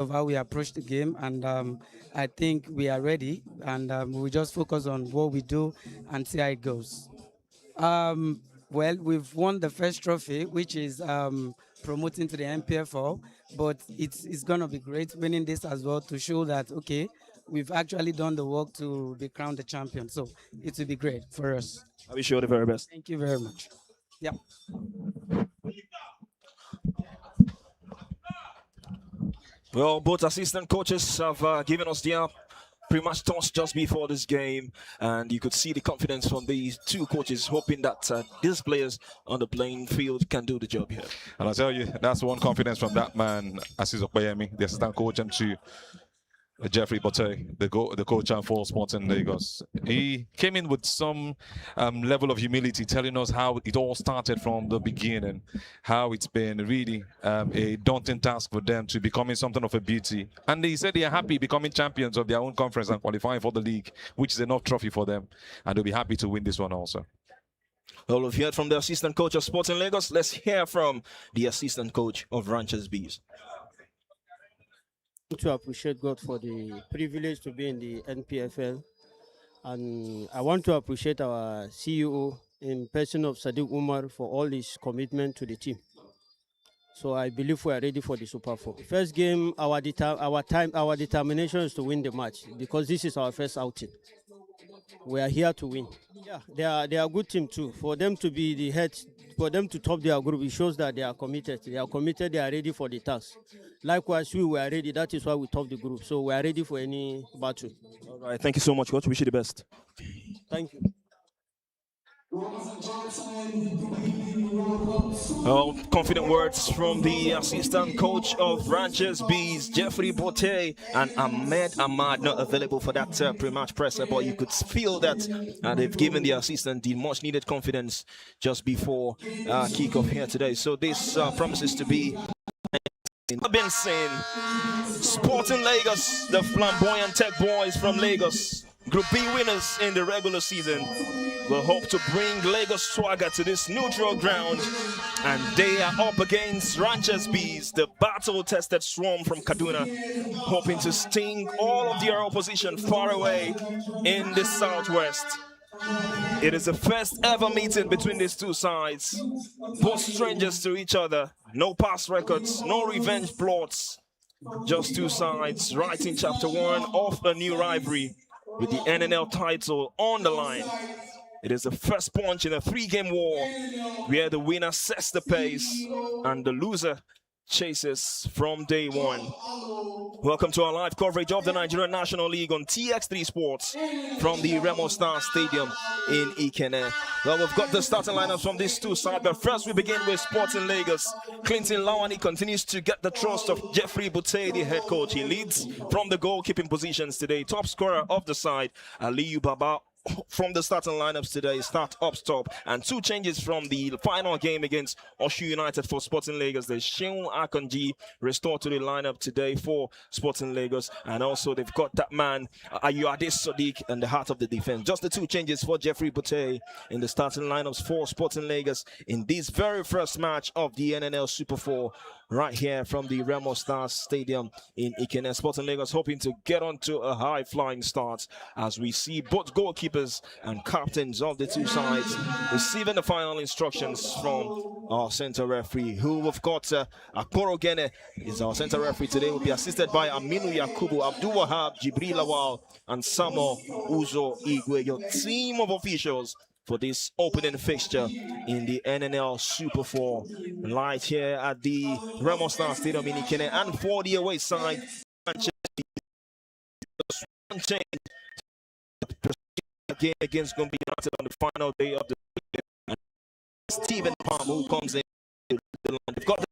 of how we approach the game, and I think we are ready, and we just focus on what we do and see how it goes. Well, we've won the first trophy, which is promoting to the NPFL, but it's gonna be great winning this as well to show that okay, we've actually done the work to be crowned the champion. So it will be great for us. I wish you all the very best. Thank you very much. Yeah. Well, both assistant coaches have given us their pretty much thoughts just before this game, and you could see the confidence from these two coaches, hoping that these players on the playing field can do the job here. And I'll tell you, that's one confidence from that man, Aziz Okpeyemi, the assistant coach, and to Jeffrey Botte, the coach for Sporting Lagos. He came in with some level of humility, telling us how it all started from the beginning, how it's been really a daunting task for them to becoming something of a beauty. And they said they are happy becoming champions of their own conference and qualifying for the league, which is enough trophy for them. And they'll be happy to win this one also. Well, we've heard from the assistant coach of Sporting Lagos. Let's hear from the assistant coach of Ranchers Bees. To appreciate God for the privilege to be in the NPFL, and I want to appreciate our CEO in person of Sadiq Umar for all his commitment to the team. So I believe we are ready for the Super 4. First game, our determination is to win the match because this is our first outing. We are here to win. Yeah, they are a good team too. For them to be the head, for them to top their group, it shows that they are committed. They are committed. They are ready for the task. Likewise, we were ready. That is why we top the group. So we are ready for any battle. All right. Thank you so much, coach. Wish you the best. Thank you. Well, confident words from the assistant coach of Ranchers Bees, Jeffrey Botte, and Ahmed Ahmad, not available for that pre-match presser, but you could feel that they've given the assistant the much needed confidence just before kickoff here today. So this promises to be been seen. Sporting Lagos, the flamboyant tech boys from Lagos, Group B winners in the regular season, will hope to bring Lagos swagger to this neutral ground, and they are up against Ranchers Bees, the battle-tested swarm from Kaduna, hoping to sting all of their opposition far away in the southwest. It is the first ever meeting between these two sides, both strangers to each other, no past records, no revenge plots, just two sides writing chapter 1 of a new rivalry with the NNL title on the line. It is the first punch in a 3-game war where the winner sets the pace and the loser chases from day one. Welcome to our live coverage of the Nigerian National League on TX3 Sports from the Remo Star Stadium in Ikenne. Well, we've got the starting lineups from these two sides, but first we begin with Sporting Lagos. Clinton Lawani continues to get the trust of Jeffrey Botte, the head coach. He leads from the goalkeeping positions today. Top scorer of the side, Aliyu Baba, from the starting lineups today, start up top, and two changes from the final game against Oshu United for Sporting Lagos. The Sheun Akanji restored to the lineup today for Sporting Lagos, and also they've got that man Ayuade Sadiq in the heart of the defense. Just the two changes for Jeffrey Botte in the starting lineups for Sporting Lagos in this very first match of the NNL Super 4 right here from the Remo Stars Stadium in Ikenne. Sporting Lagos hoping to get onto a high-flying start as we see both goalkeepers and captains of the two sides receiving the final instructions from our center referee, who we've got Akoro Gene is our center referee today. Will be assisted by Aminu Yakubu, Abdul Wahab, Jibril Lawal, and Samuel Uzo Igwe, your team of officials for this opening fixture in the NNL Super 4, right here at the Remo Star Stadium in Ikenne. And for the away side, game against Gombe United on the final day of the season. Stephen Palm, who comes in the line. They've got the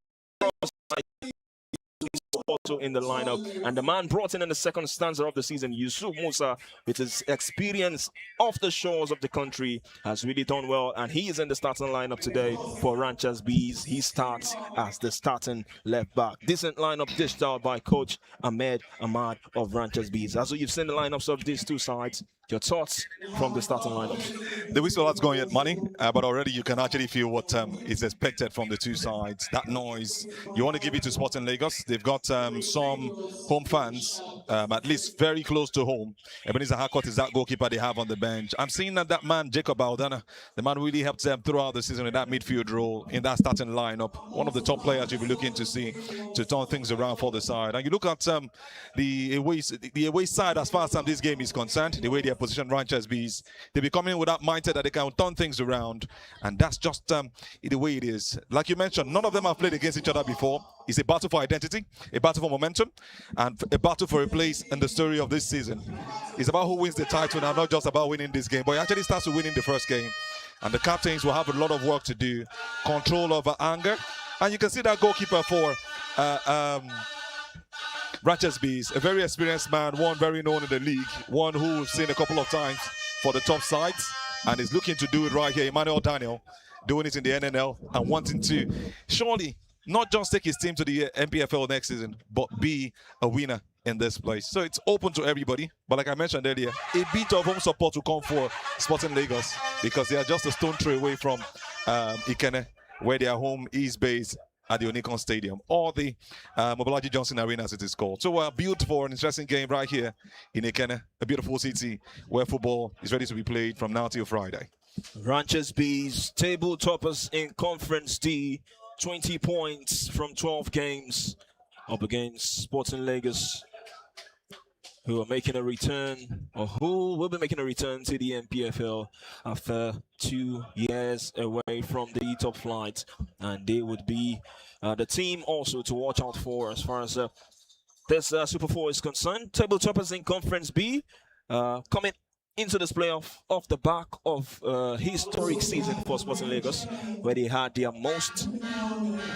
also in the lineup, and the man brought in the second stanza of the season, Yusuf Musa, with his experience off the shores of the country, has really done well, and he is in the starting lineup today for Ranchers Bees. He starts as the starting left back. Decent lineup dished out by coach Ahmed Ahmad of Ranchers Bees. As you've seen the lineups of these two sides, Your thoughts from the starting lineups? The whistle has gone yet, money, but already you can actually feel what is expected from the two sides. That noise, you want to give it to Sporting Lagos. They've got some home fans, at least very close to home. Ebenezer Harcourt is that goalkeeper they have on the bench. I'm seeing that man, Jacob Aldana, the man really helped them throughout the season in that midfield role, in that starting lineup. One of the top players you'll be looking to see to turn things around for the side. And you look at the away side as far as this game is concerned, the way they are positioned, Ranchers Bees, they be coming with that mindset that they can turn things around, and that's just the way it is. Like you mentioned, none of them have played against each other before. It's a battle for identity, a battle for momentum, and a battle for a place in the story of this season. It's about who wins the title now, not just about winning this game, but it actually starts with winning the first game. And the captains will have a lot of work to do, control over anger, and you can see that goalkeeper for Ratchet's Bees, a very experienced man, one very known in the league, one who we've seen a couple of times for the top sides, and is looking to do it right here. Emmanuel Daniel doing it in the NNL and wanting to surely not just take his team to the MPFL next season, but be a winner in this place. So it's open to everybody. But like I mentioned earlier, a bit of home support will come for Sporting Lagos because they are just a stone throw away from Ikene, where their home is based at the Onikon Stadium, or the Mobolaji Johnson Arena as it is called. So we're built for an interesting game right here in Ikene, a beautiful city where football is ready to be played from now till Friday. Ranchers Bees, table toppers in Conference D, 20 points from 12 games, up against Sporting Lagos, who are making a return, or who will be making a return to the MPFL after 2 years away from the top flight. And they would be the team also to watch out for as far as this Super 4 is concerned. Table toppers in Conference B, coming into this playoff off the back of a historic season for Sporting Lagos, where they had their most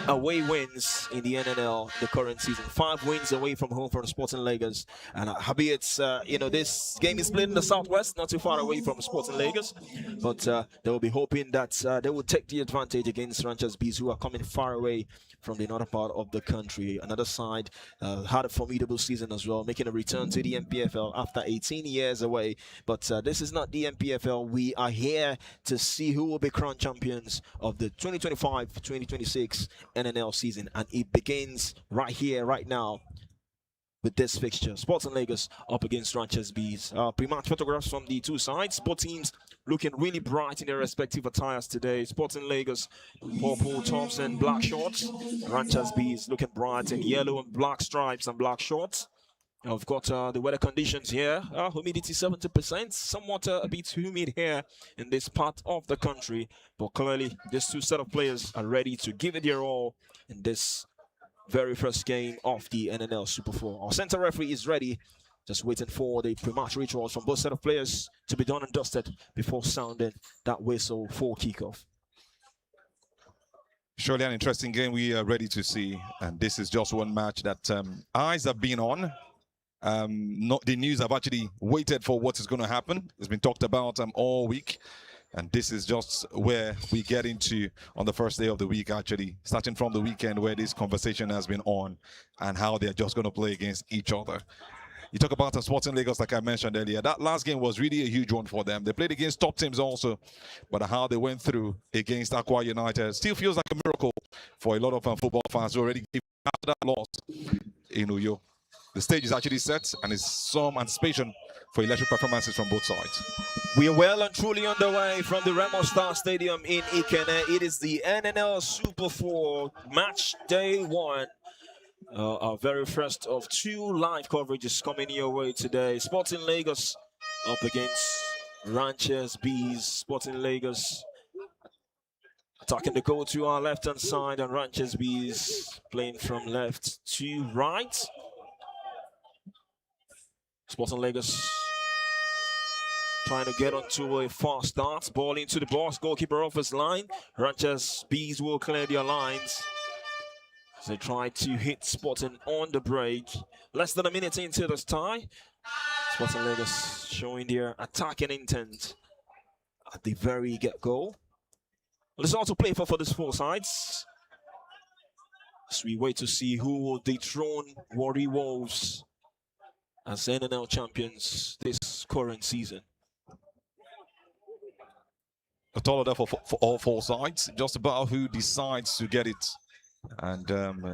away wins in the NNL the current season. 5 wins away from home for Sporting Lagos, and it's this game is played in the southwest, not too far away from Sporting Lagos, but they will be hoping that they will take the advantage against Ranchers Bees, who are coming far away from the northern part of the country. Another side had a formidable season as well, making a return to the MPFL after 18 years away. But this is not the MPFL. We are here to see who will be crowned champions of the 2025-2026 NNL season, and it begins right here, right now, with this fixture. Sporting Lagos up against Ranchers Bees. Pre-match photographs from the two sides. Both teams looking really bright in their respective attires today. Sporting Lagos, purple tops and black shorts. Ranchers Bees looking bright in yellow and black stripes and black shorts. I've got the weather conditions here. Humidity 70%, somewhat a bit humid here in this part of the country. But clearly, these two set of players are ready to give it their all in this very first game of the NNL Super 4. Our center referee is ready, just waiting for the pre-match rituals from both set of players to be done and dusted before sounding that whistle for kickoff. Surely an interesting game we are ready to see, and this is just one match that eyes have been on. The news have actually waited for what is going to happen. It's been talked about all week, and this is just where we get into on the first day of the week, actually, starting from the weekend where this conversation has been on and how they're just going to play against each other. You talk about the Sporting Lagos, like I mentioned earlier. That last game was really a huge one for them. They played against top teams also, but how they went through against Aqua United still feels like a miracle for a lot of football fans who already gave after that loss in Uyo. The stage is actually set, and it's some anticipation for electric performances from both sides. We are well and truly underway from the Remo Star Stadium in Ikene. It is the NNL Super 4 match day 1. Our very first of 2 live coverages coming your way today. Sporting Lagos up against Ranchers Bees. Sporting Lagos attacking the goal to our left-hand side, and Ranchers Bees playing from left to right. Sporting Lagos trying to get onto a fast start. Ball into the box. Goalkeeper off his line. Ranchers Bees will clear their lines as they try to hit Sporting on the break. Less than a minute into this tie. Sporting Lagos showing their attacking intent at the very get-go. There's also play for these 4 sides, as we wait to see who will dethrone Warri Wolves as NNL champions this current season. a tall order for all four sides, just about who decides to get it. And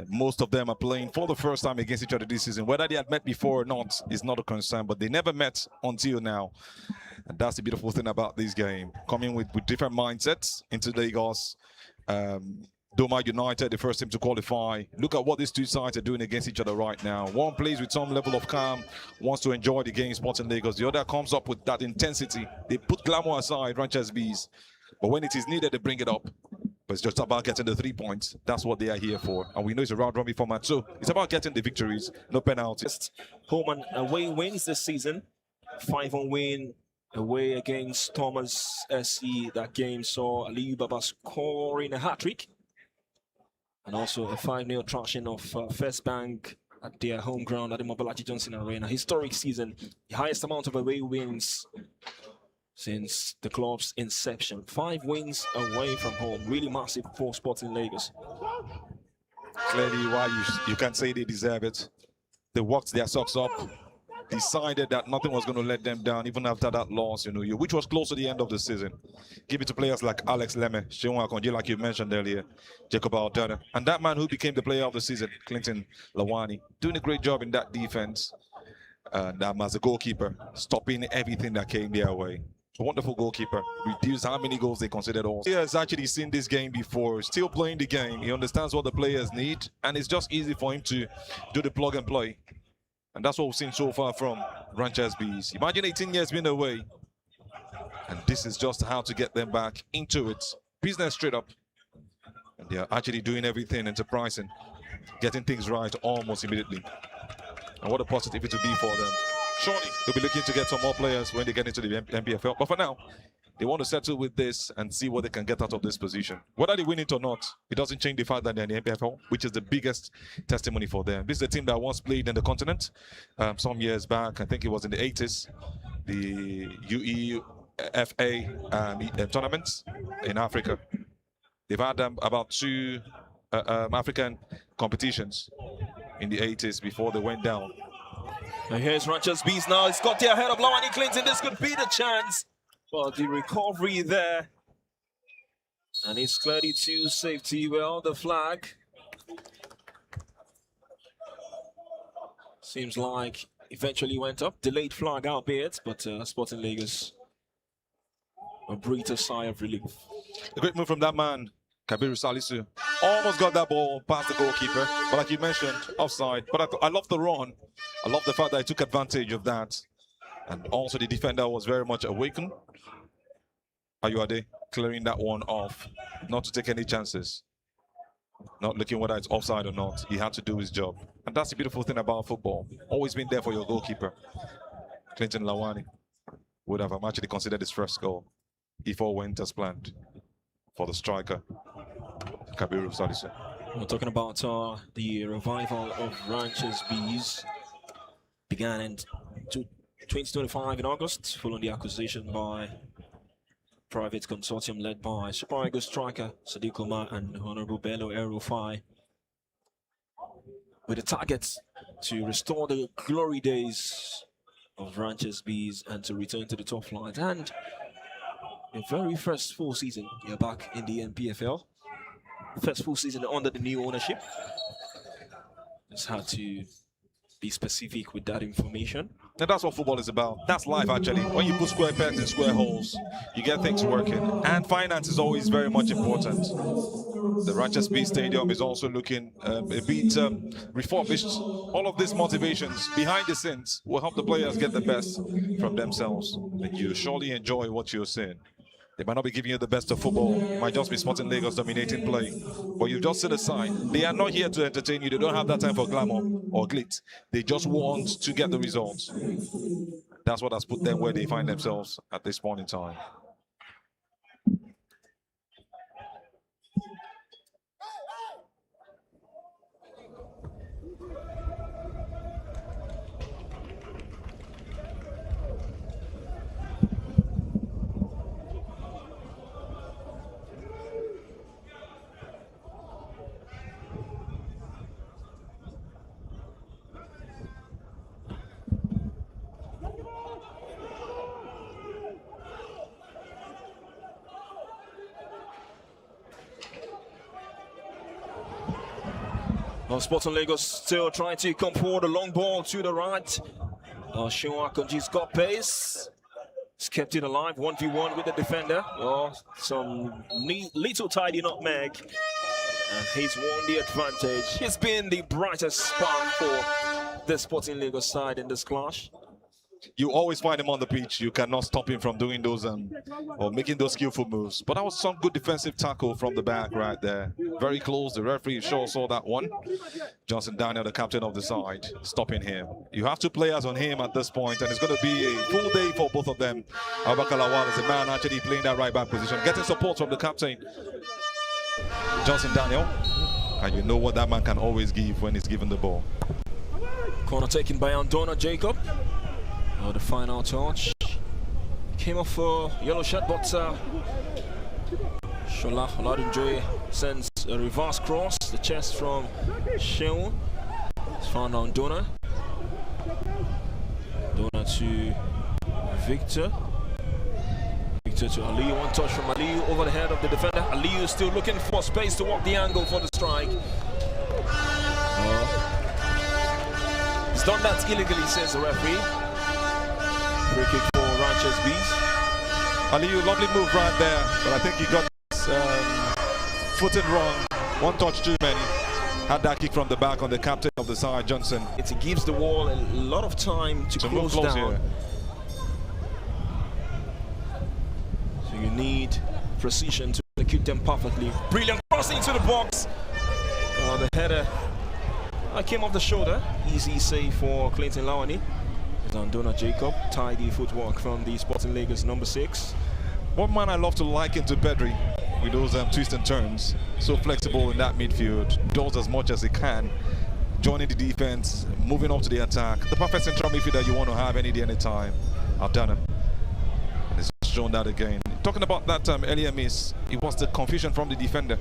most of them are playing for the first time against each other this season. Whether they had met before or not is not a concern, but they never met until now. And that's the beautiful thing about this game. Coming with different mindsets into Lagos. Doma United, the first team to qualify. Look at what these two sides are doing against each other right now. One plays with some level of calm, wants to enjoy the game, Sporting Lagos. The other comes up with that intensity. They put glamour aside, Ranchers Bees. But when it is needed, they bring it up. But it's just about getting the 3 points. That's what they are here for. And we know it's a round robin format, so it's about getting the victories, no penalties. Home and away wins this season. 5-1 win away against Thomas SE. That game saw Aliyu Baba scoring a hat-trick. And also a 5-0 thrashing of First Bank at their home ground at the Mobolaji Johnson Arena. Historic season, the highest amount of away wins since the club's inception. 5 wins away from home. Really massive for Sporting Lagos. Clearly, why you can't say they deserve it. They worked their socks up, decided that nothing was going to let them down, even after that loss, which was close to the end of the season. Give it to players like Alex Lemme, Sheon Akonji, like you mentioned earlier, Jacob Aldana, and that man who became the player of the season, Clinton Lawani, doing a great job in that defense. And as a goalkeeper, stopping everything that came their way. A wonderful goalkeeper, reduced how many goals they considered all. He has actually seen this game before, still playing the game. He understands what the players need, and it's just easy for him to do the plug and play. And that's what we've seen so far from Ranchers Bees. Imagine 18 years being away. And this is just how to get them back into it. Business straight up. And they are actually doing everything, enterprising, getting things right almost immediately. And what a positive it will be for them. Surely they'll be looking to get some more players when they get into the MPFL. But for now, they want to settle with this and see what they can get out of this position. Whether they win it or not, it doesn't change the fact that they're in the MPFL, which is the biggest testimony for them. This is a team that once played in the continent some years back. I think it was in the 80s. The UEFA tournaments in Africa. They've had about 2 African competitions in the 80s before they went down. And here's Ranchers Bees now. It's got their head of Lawani Clinton. This could be the chance. But the recovery there. And it's clearly to safety. Well, the flag. Seems like eventually went up. Delayed flag albeit, but Sporting Lagos a breathe of sigh of relief. A great move from that man, Kabiru Salisu. Almost got that ball past the goalkeeper, but like you mentioned, offside. But I love the run. I love the fact that he took advantage of that. And also the defender was very much awakened. Ayuade clearing that one off, not to take any chances. Not looking whether it's offside or not. He had to do his job. And that's the beautiful thing about football. Always been there for your goalkeeper. Clinton Lawani would have actually considered his first goal if all went as planned for the striker, Kabiru Salisu. We're talking about the revival of Ranchers Bees. Began in 2025 in August, following the acquisition by private consortium led by Super Eagles striker Sadiq Umar and Honorable Bello El-Rufai, with a target to restore the glory days of Ranchers Bees and to return to the top flight. And the very first full season, you're back in the NPFL. First full season under the new ownership. Just had to be specific with that information. And that's what football is about. That's life, actually. When you put square pegs in square holes, you get things working. And finance is always very much important. The Ranchers Bees Stadium is also looking a bit refurbished. All of these motivations behind the scenes will help the players get the best from themselves. And you surely enjoy what you're seeing. They might not be giving you the best of football. It might just be Sporting Lagos dominating play. But you just sit aside. They are not here to entertain you. They don't have that time for glamour or glitz. They just want to get the results. That's what has put them where they find themselves at this point in time. Well, Sporting Lagos still trying to come forward. A long ball to the right. Seun Akanji's got pace. He's kept it alive, 1v1 with the defender. Oh, some little tidy nutmeg. And he's won the advantage. He's been the brightest spark for the Sporting Lagos side in this clash. You always find him on the pitch. You cannot stop him from doing those or making those skillful moves. But that was some good defensive tackle from the back right there. Very close. The referee sure saw that one. Johnson Daniel, the captain of the side, stopping him. You have two players on him at this point, and it's going to be a full day for both of them. Abubakar Lawal is a man actually playing that right back position, getting support from the captain, Johnson Daniel. And you know what that man can always give when he's given the ball. Corner taken by Andona Jacob. The final touch came off a yellow shot, but Shola Oladunjoye sends a reverse cross. The chest from Seun. It's found on Dona. Dona to Victor. Victor to Aliyu. One touch from Aliyu over the head of the defender. Aliyu is still looking for space to walk the angle for the strike. He's done that illegally, says the referee. Free kick for Ranchers Bees. Aliyu, lovely move right there, but I think he got footed wrong. One touch too many. Had that kick from the back on the captain of the side, Johnson. It gives the wall a lot of time to close down. Here. So you need precision to execute them perfectly. Brilliant crossing into the box. The header came off the shoulder. Easy save for Clinton Lawani. Andona Jacob, tidy footwork from the Sporting Lagos number 6. One man I love to liken to Pedri with those twists and turns. So flexible in that midfield, does as much as he can, joining the defense, moving up to the attack. The perfect central midfielder you want to have any day, any time. Aldana. And he's shown that again. Talking about that earlier miss, it was the confusion from the defender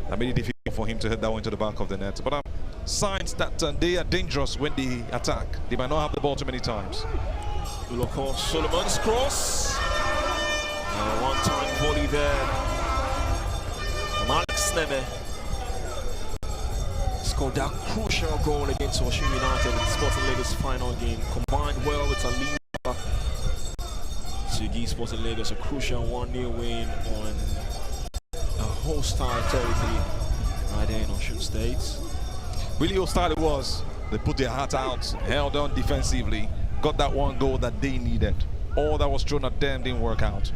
that made it difficult for him to hit that one to the back of the net. But signs that they are dangerous when they attack. They might not have the ball too many times. Look off Solomon's cross. One-time volley there. Alex Neme scored that crucial goal against Osun United in Sporting Lagos' final game. Combined well with Aliyu to give Sporting Lagos a crucial 1-0 win on a hostile territory right there in Osun State. Really hostile it was. They put their heart out, held on defensively, got that one goal that they needed. All that was thrown at them didn't work out.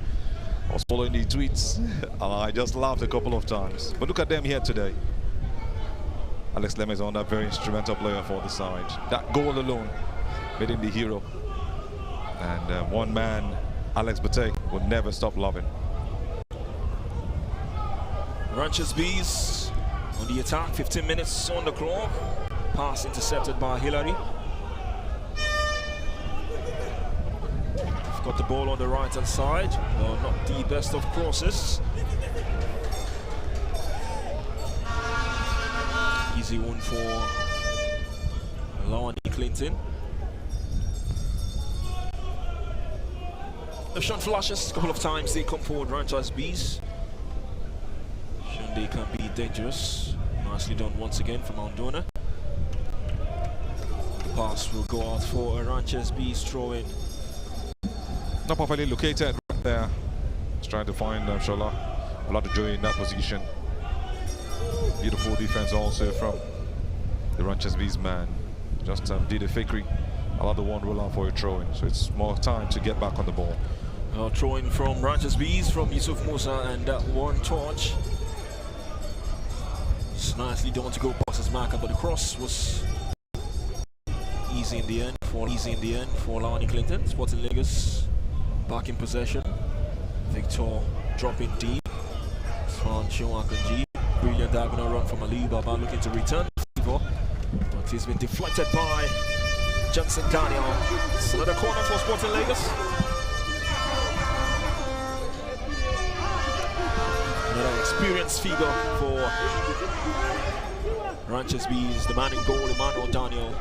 I was following the tweets and I just laughed a couple of times. But look at them here today. Alex Lem is on that very instrumental player for the side. That goal alone made him the hero. And one man, Alex Bate, will never stop loving. Ranchers Bees on the attack, 15 minutes on the clock. Pass intercepted by Hillary. Got the ball on the right hand side. Well, not the best of crosses. Easy one for Lawani Clinton. They've shown flashes a couple of times. They come forward, Ranchers Bees. Shown they can be dangerous. Nicely done once again from Andona. The pass will go out for a Ranchers Bees throw-in. Not perfectly located right there. He's trying to find Shola Oladunjoye in that position. Beautiful defense also from the Ranchers Bees man. Just did a fakery. Allowed the one roll out for a throw-in. So it's more time to get back on the ball. Throw-in from Ranchers Bees from Yusuf Musa, and that one touch. It's nicely done to go past his marker, but the cross was easy in the end for Lawani Clinton. Sporting Lagos back in possession. Victor dropping deep. From Seun Akanji. Brilliant diagonal run from Ali Baba looking to return. But he's been deflected by Johnson Daniel. It's another corner for Sporting Lagos. Another experienced figure for Ranchers Bees. The man in goal, Emmanuel Daniel.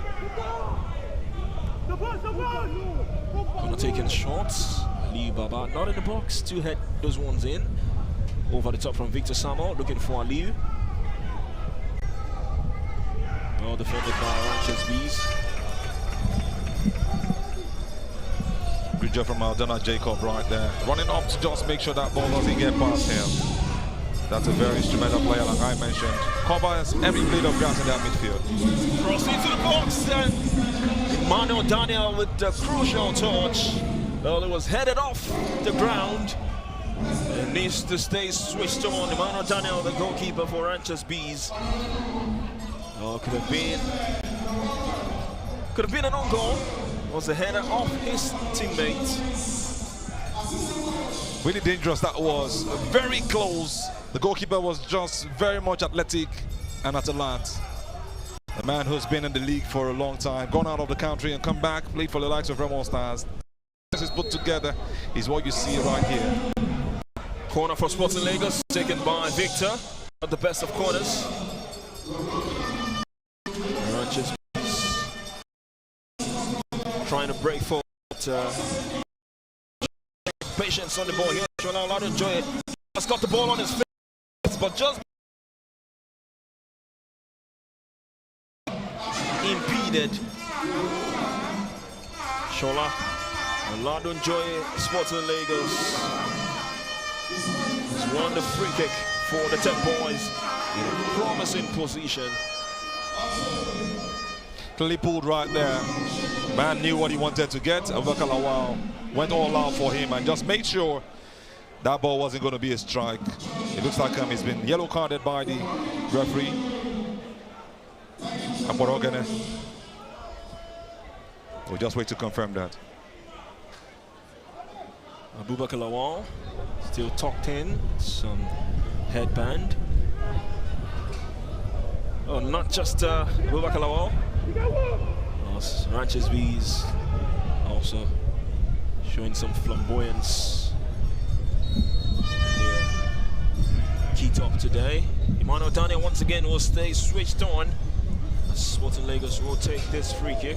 Gonna taking shots. Ali Baba not in the box to head those ones in. Over the top from Victor Samo, looking for Aliyu. Well defended by Ranches Bees. Good job from Aldona Jacob right there. Running up to just make sure that ball doesn't get past him. That's a very instrumental player, like I mentioned. Covers every blade of grass in that midfield. Cross into the box, and Emmanuel Daniel with the crucial touch. Well, it was headed off the ground. It needs to stay switched on. Emmanuel Daniel, the goalkeeper for Ranches Bees. Oh, could have been an own goal. It was a header off his teammate. Really dangerous that was. Very close. The goalkeeper was just very much athletic and at a lance. A man who's been in the league for a long time, gone out of the country and come back, played for the likes of Remo Stars. This is put together is what you see right here. Corner for Sporting Lagos, taken by Victor. Not the best of corners. Ranches trying to break forward. Patience on the ball here. Shola allowed to enjoy it. Has got the ball on his face, but just impeded. Shola allowed to enjoy it. Sporting Lagos has won the free kick for the 10 boys in a promising position. Clearly pulled right there. Man knew what he wanted to get. Abubakar Lawal went all out for him and just made sure that ball wasn't going to be a strike. It looks like he's been yellow carded by the referee. Aborogene. We'll just wait to confirm that. Abubakar Lawal still tucked in, some headband. Oh, not just Abubakar Lawal. Ranches Bees also showing some flamboyance. Key top today. Emmanuel Daniel once again will stay switched on as Sporting Lagos will take this free kick.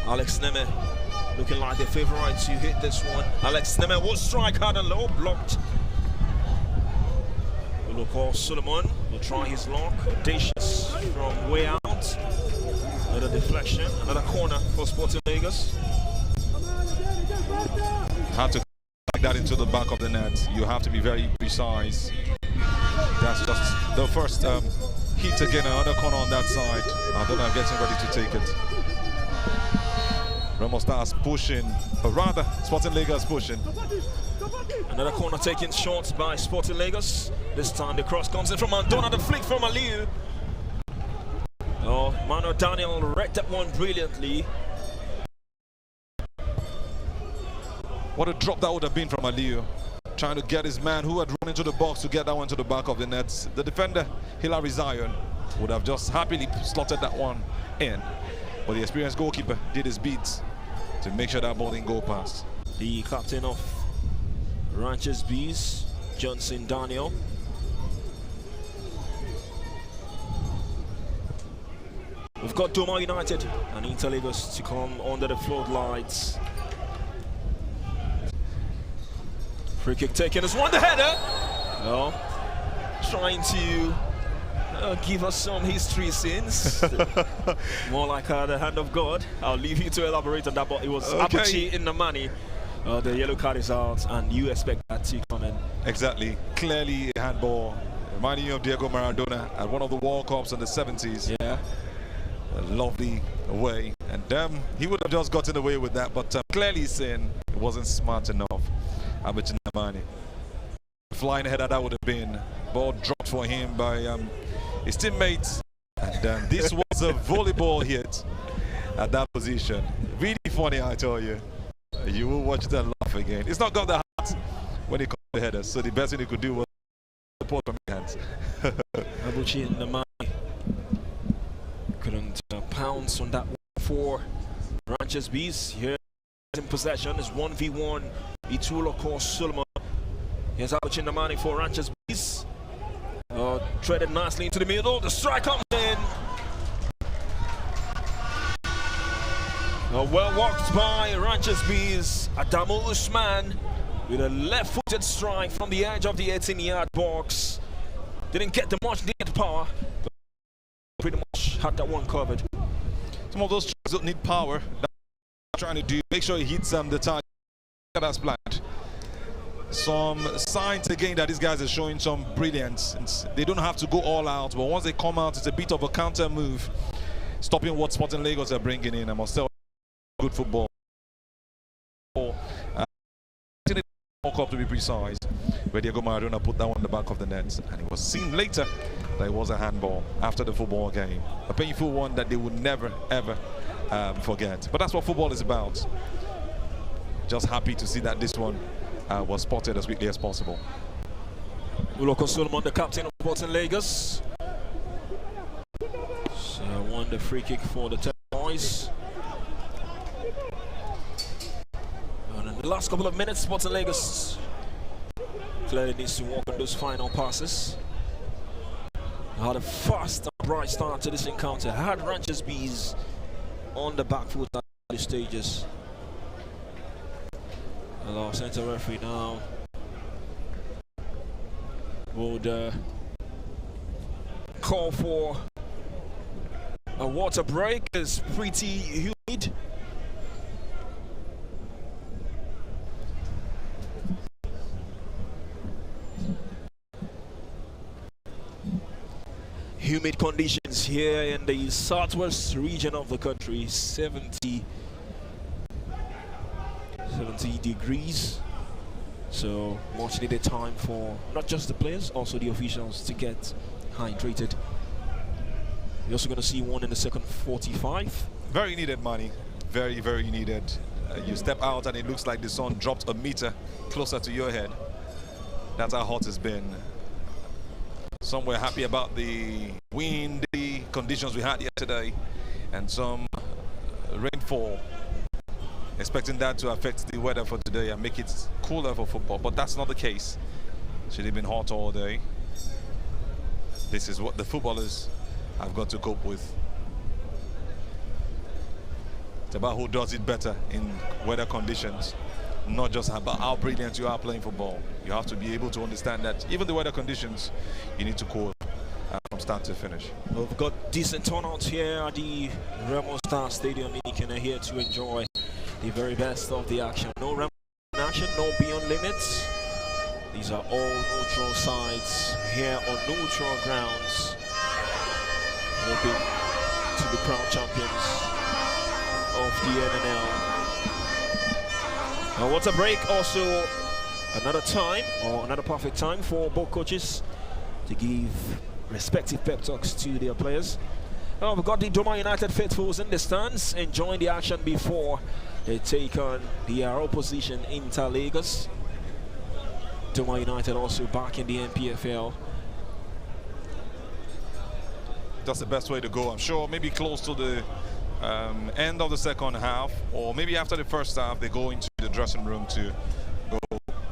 Alex Neme looking like the favourite to hit this one. Alex Neme will strike hard and low, blocked. Uloko Solomon will try his luck. Audacious from way out. Another deflection, another corner for Sporting Lagos. Had to like that into the back of the net. You have to be very precise. That's just the first hit again, another corner on that side. I don't know, getting ready to take it. Remo Stars pushing, but rather Sporting Lagos pushing. Another corner taken short by Sporting Lagos. This time the cross comes in from Andona, the flick from Aliu. Oh, Manuel Daniel read that one brilliantly. What a drop that would have been from Aliu. Trying to get his man who had run into the box to get that one to the back of the net. The defender, Hilary Zion, would have just happily slotted that one in. But the experienced goalkeeper did his beats to make sure that ball didn't go past. The captain of Ranches Bees, Johnson Daniel. We've got Doma United and Inter Lagos to come under the floodlights. Free kick taken as one, the header. Well, trying to give us some history since. More like the hand of God. I'll leave you to elaborate on that, but it was Abuchi in the money. The yellow card is out, and you expect that to come in. Exactly. Clearly a handball. Reminding you of Diego Maradona at one of the World Cups in the 70s. Yeah. A lovely way. And he would have just gotten away with that, but clearly saying it wasn't smart enough. Abuchi Namani. Flying header that would have been. Ball dropped for him by his teammates. And this was a volleyball hit at that position. Really funny, I tell you. You will watch that laugh again. It's not got the heart when he caught the header, so the best thing he could do was support from his hands. Abuchi in the money. Couldn't pounce on that one for Ranches Bees. Here in possession is 1v1. Ituloko Solomon. Here's Abuchi in the money for Ranches Bees. Treaded nicely into the middle. The strike comes in. Well walked by Ranches Bees. Adamu Usman with a left-footed strike from the edge of the 18-yard box. Didn't get the much needed power, but pretty much had that one covered. Some of those tries don't need power. That's what trying to do. Make sure he hits the target that's planned. Some signs again that these guys are showing some brilliance. They don't have to go all out, but once they come out, it's a bit of a counter move, stopping what Sporting Lagos are bringing in. I must tell you, good football. Cup to be precise, where Diego Maradona put that one in the back of the net, and it was seen later that it was a handball after the football game, a painful one that they would never ever forget. But that's what football is about. Just happy to see that this one was spotted as quickly as possible. Uloko Solomon, the captain of Sporting Lagos, so won the free kick for the boys. The last couple of minutes, Sporting Lagos clearly needs to work on those final passes. Had a fast and bright start to this encounter. Had Ranchers Bees on the back foot at the stages. Our centre referee now would call for a water break. It's pretty humid. Humid conditions here in the southwest region of the country, 70 degrees. So much needed time for not just the players, also the officials to get hydrated. We're also going to see one in the second 45. Very needed, Manny. Very, very needed. You step out and it looks like the sun dropped a meter closer to your head. That's how hot it's been. Some were happy about the windy conditions we had yesterday and some rainfall, expecting that to affect the weather for today and make it cooler for football, but that's not the case. Should have been hot all day. This is what the footballers have got to cope with. It's about who does it better in weather conditions, not just about how brilliant you are playing football. You have to be able to understand that even the weather conditions, you need to cope from start to finish. Well, we've got decent turnouts here at the Remo Star Stadium in Ikene, here to enjoy the very best of the action. No Remo action, no Beyond Limits. These are all neutral sides here on neutral grounds, hoping to be crowned champions of the NNL. What's a break? Also another time, or another perfect time for both coaches to give respective pep talks to their players. Now we've got the Doma United faithfuls in the stands enjoying the action before they take on the opposition Inter Lagos. Doma United also back in the NPFL. That's the best way to go, I'm sure. Maybe close to the end of the second half, or maybe after the first half, they go into the dressing room to go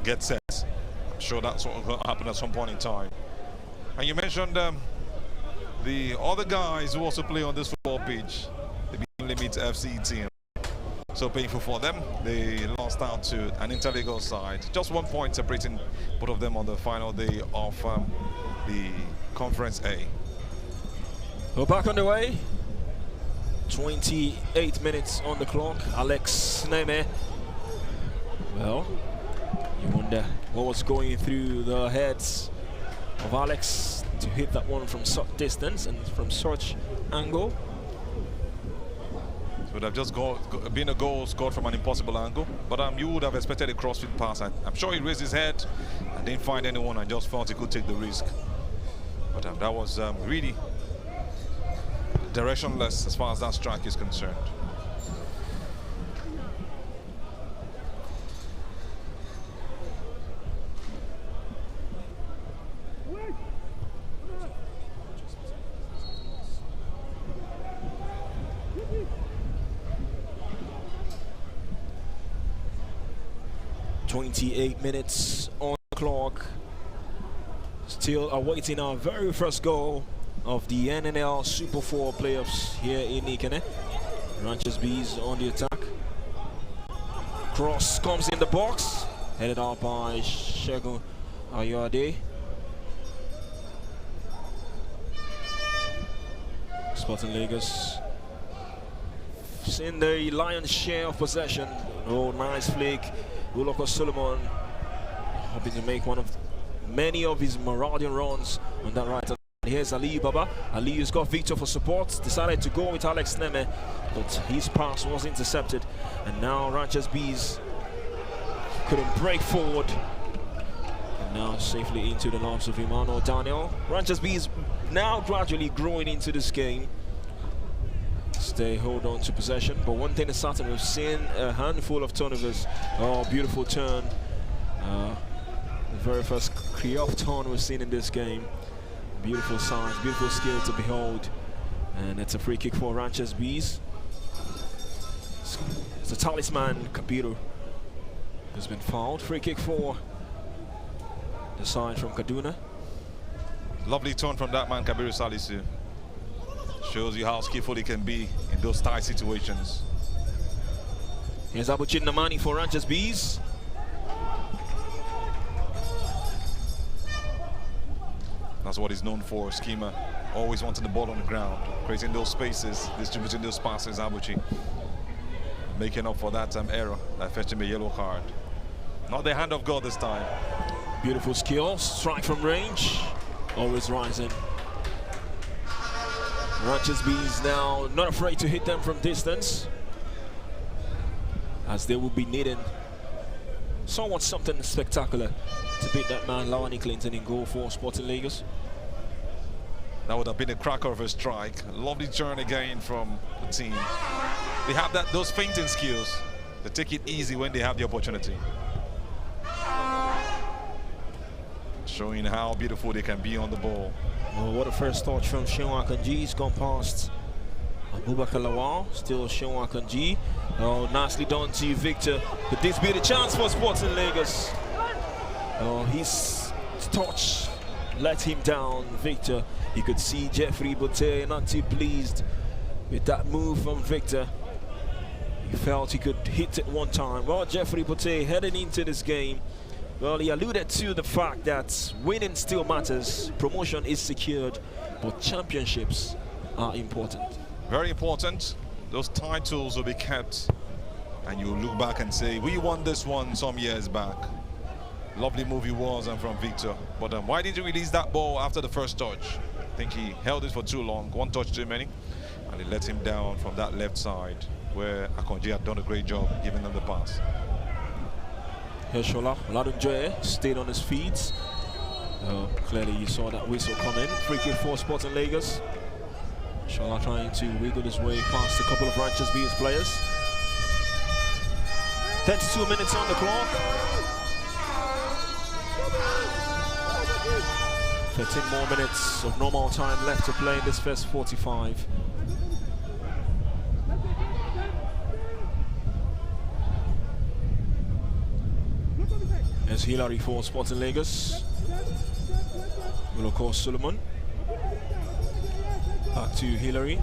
get set. I'm sure that's what will happen at some point in time. And you mentioned the other guys who also play on this football pitch, the Beyond Limits FC team. So painful for them. They lost out to an Inter Lagos side. Just 1 point separating both of them on the final day of the Conference A. We're back on the way. 28 minutes on the clock. Alex Neme. Well, you wonder what was going through the heads of Alex to hit that one from such distance and from such angle. It would have just been a goal scored from an impossible angle, but you would have expected a crossfield pass. I'm sure he raised his head and didn't find anyone and just felt he could take the risk. But that was really directionless as far as that strike is concerned. .28 minutes on the clock. Still awaiting our very first goal of the NNL Super 4 playoffs here in Ikene. Ranchers Bees on the attack. Cross comes in the box, headed out by Shegun Ayode. Sporting Lagos in the lion's share of possession. Oh, nice flick. Uloko Solomon hoping to make one of many of his marauding runs on that right. Here's Ali Baba. Ali's got Victor for support. Decided to go with Alex Neme, but his pass was intercepted. And now Ranchers Bees couldn't break forward. And now safely into the arms of Emmanuel Daniel. Ranchers Bees now gradually growing into this game. They hold on to possession, but one thing is certain, we've seen a handful of turnovers. Oh, beautiful turn. The very first pre-off turn we've seen in this game. Beautiful signs, beautiful skill to behold. And it's a free kick for Ranchers Bees. It's a talisman, Kabiru, who's been fouled. Free kick for the side from Kaduna. Lovely turn from that man, Kabiru Salisu. Shows you how skillful he can be in those tight situations. Here's Abuchin Namani for Ranchers Bees. That's what he's known for, schema. Always wanting the ball on the ground, creating those spaces, distributing those passes, Abuchi. Making up for that error that fetched him a yellow card. Not the hand of God this time. Beautiful skill, strike from range, always rising. Ranchers Bees now not afraid to hit them from distance, as they will be needing something spectacular to beat that man Lawani Clinton in goal for Sporting Lagos. That would have been a cracker of a strike. Lovely turn again from the team. They have those feinting skills. They take it easy when they have the opportunity. Showing how beautiful they can be on the ball. Oh, what a first touch from Shewan Akanji. He's gone past Abubakar Lawal. Still Shewan Akanji. Oh, nicely done to you, Victor. Could this be the chance for Sporting Lagos? Oh, his touch let him down, Victor. You could see Jeffrey Botte not too pleased with that move from Victor. He felt he could hit it one time. Well, Jeffrey Botte heading into this game, well, he alluded to the fact that winning still matters. Promotion is secured, but championships are important. Very important. Those titles will be kept, and you look back and say, we won this one some years back. Lovely move he was and from Victor. But why didn't you release that ball after the first touch? I think he held it for too long. One touch too many, and it let him down from that left side, where Akonji had done a great job giving them the pass. Hershola Ladunjoye stayed on his feet. Clearly you saw that whistle coming. Free kick for Sporting Lagos. Shola trying to wiggle his way past a couple of Ranchers Bees players. 32 minutes on the clock. 13 more minutes of normal time left to play in this first 45. There's Hillary for Sporting Lagos. Will of course Solomon. Back to Hillary.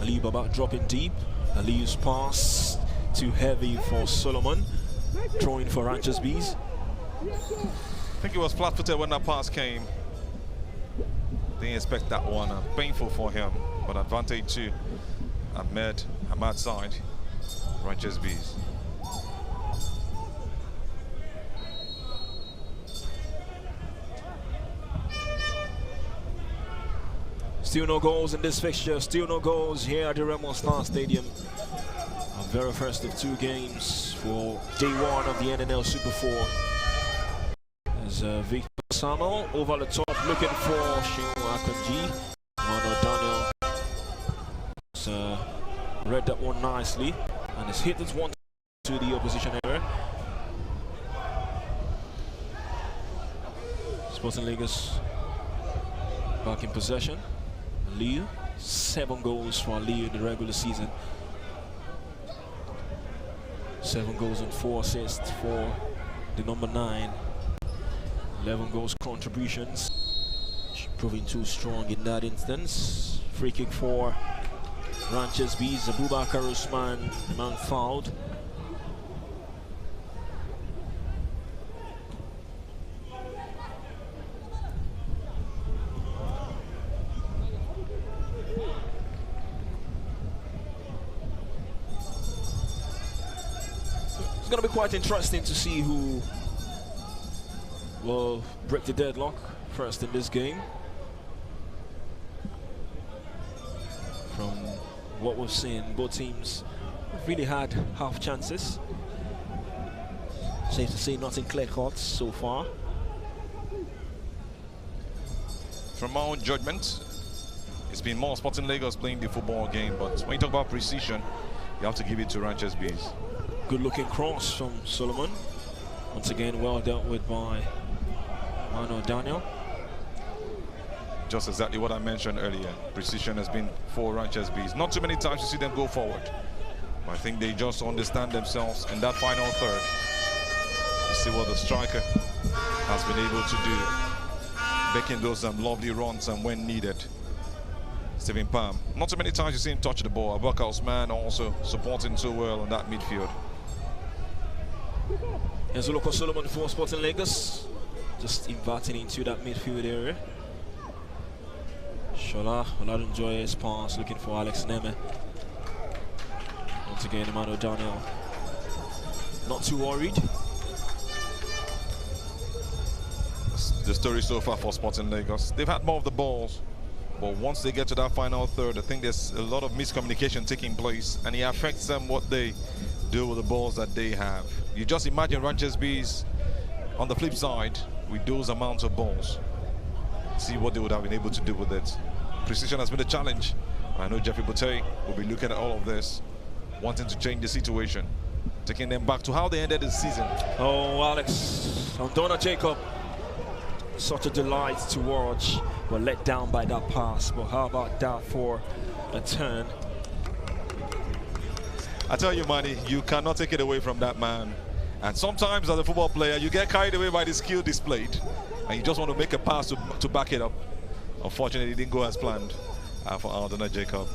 Ali Baba dropping deep. Ali's pass too heavy for Solomon. Throwing for Ranchers Bees. I think he was flat-footed when that pass came. Didn't expect that one. Painful for him, but advantage to Ahmad's side. Ranchers Bees. Still no goals in this fixture, still no goals here at the Remo Star Stadium. Our very first of two games for day one of the NNL Super 4. As Victor Samuel over the top looking for Shewan Akanji. Mano Daniel has read that one nicely and has hit this one to the opposition area. Sporting Lagos back in possession. Liu, 7 goals for Liu in the regular season. 7 goals and 4 assists for the number 9. 11 goals contributions. Proving too strong in that instance. Free kick for Ranchers Bees. Abubakar Usman, the man fouled. going to be quite interesting to see who will break the deadlock first in this game. From what we've seen, both teams have really had half chances. Safe to say nothing clear-cut so far. From my own judgment, it's been more Sporting Lagos playing the football game, but when you talk about precision, you have to give it to Ranches Bees. Good looking cross from Solomon. Once again, well dealt with by Mano Daniel. Just exactly what I mentioned earlier. Precision has been for Ranches Bees. Not too many times you see them go forward. I think they just understand themselves in that final third. You see what the striker has been able to do, making those lovely runs and when needed. Stephen Palm. Not too many times you see him touch the ball. Abuka's man also supporting so well on that midfield. Here's a look at Solomon for Sporting Lagos. Just inverting into that midfield area. Shola Oladunjoye's pass, looking for Alex Neme. Once again, Emmanuel Daniel not too worried. The story so far for Sporting Lagos. They've had more of the balls, but once they get to that final third, I think there's a lot of miscommunication taking place, and it affects them what they do with the balls that they have. You just imagine Ranches Bees on the flip side with those amounts of balls. See what they would have been able to do with it. Precision has been a challenge. I know Jeffrey Botey will be looking at all of this, wanting to change the situation, taking them back to how they ended the season. Oh, Alex, Donna Jacob, such a delight to watch, but let down by that pass. But how about that for a turn? I tell you, Manny, you cannot take it away from that man. And sometimes as a football player, you get carried away by the skill displayed, and you just want to make a pass to back it up. Unfortunately, it didn't go as planned for Aldona Jacob.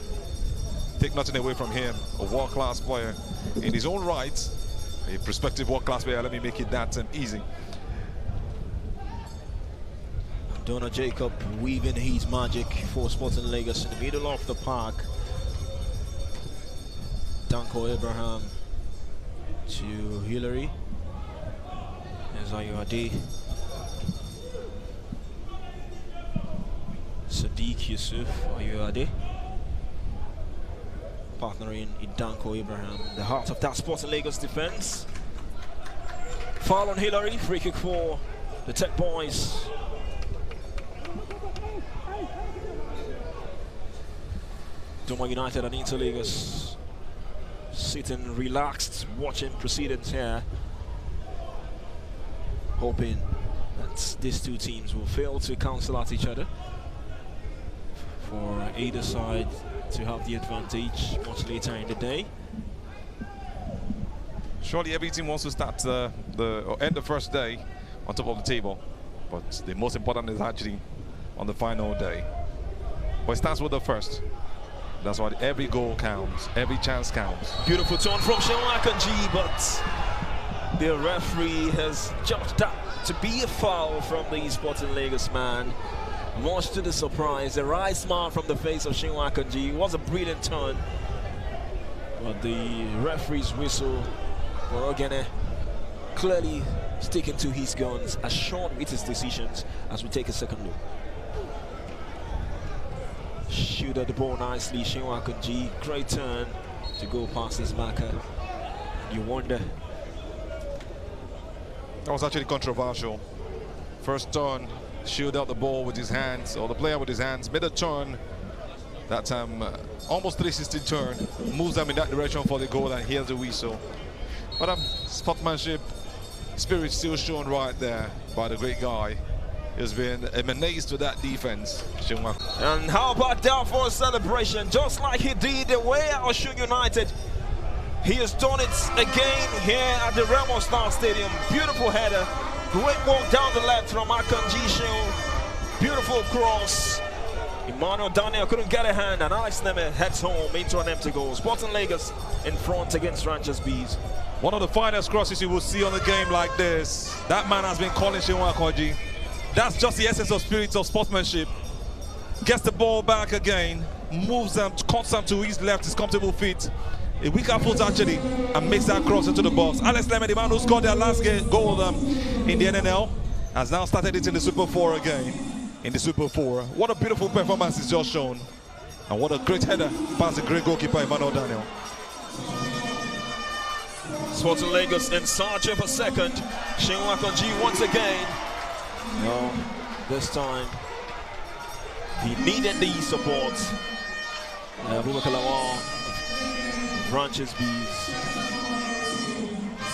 Take nothing away from him, a world-class player in his own right, a prospective world-class player. Let me make it that easy. Donna Jacob weaving his magic for Sporting Lagos in the middle of the park. Danko Abraham to Hillary. There's Ayuade. Sadiq Yusuf Ayuade. Partnering in Danko Abraham, the heart of that Sporting Lagos defense. Foul on Hillary, free kick for the Tech Boys. Doma United and Inter Lagos sitting relaxed, watching proceedings here, hoping that these two teams will fail to cancel out each other for either side to have the advantage much later in the day. Surely every team wants to start or end the first day on top of the table, but the most important is actually on the final day. But it starts with the first. That's why every goal counts, every chance counts. Beautiful turn from Seun Akanji, but the referee has judged that to be a foul from the Sporting Lagos man. Much to the surprise, a wry smile from the face of Seun Akanji. It was a brilliant turn, but the referee's whistle for Ogene clearly sticking to his guns, as short with his decisions as we take a second look. Shooted the ball nicely, Seun Akanji. Great turn to go past his marker. You wonder. That was actually controversial. First turn, shielded out the ball with his hands, or the player with his hands, made a turn. That time, almost 360 turn, moves them in that direction for the goal, and here's the whistle. But sportsmanship, spirit still shown right there by the great guy. He's been a menace to that defense. And how about that for a celebration, just like he did away at Osun United. He has done it again here at the Remo Star Stadium. Beautiful header, great walk down the left from Akanji Seun. Beautiful cross. Emmanuel Daniel couldn't get a hand, and Alex Neme heads home into an empty goal. Sporting Lagos in front against Ranches Bees. One of the finest crosses you will see on a game like this. That man has been calling Seun Akanji. That's just the essence of spirit of sportsmanship. Gets the ball back again, moves them, cuts them to his left, his comfortable feet, a weaker foot actually, and makes that cross into the box. Alex Lemme, the man who scored their last goal in the NNL, has now started it in the Super 4 again. In the Super 4. What a beautiful performance he's just shown. And what a great header past the great goalkeeper, Emmanuel Daniel. Sporting Lagos in search of a second. Seun Akanji once again. No, this time he needed the support. Abubakar Lawal, Branches Bees,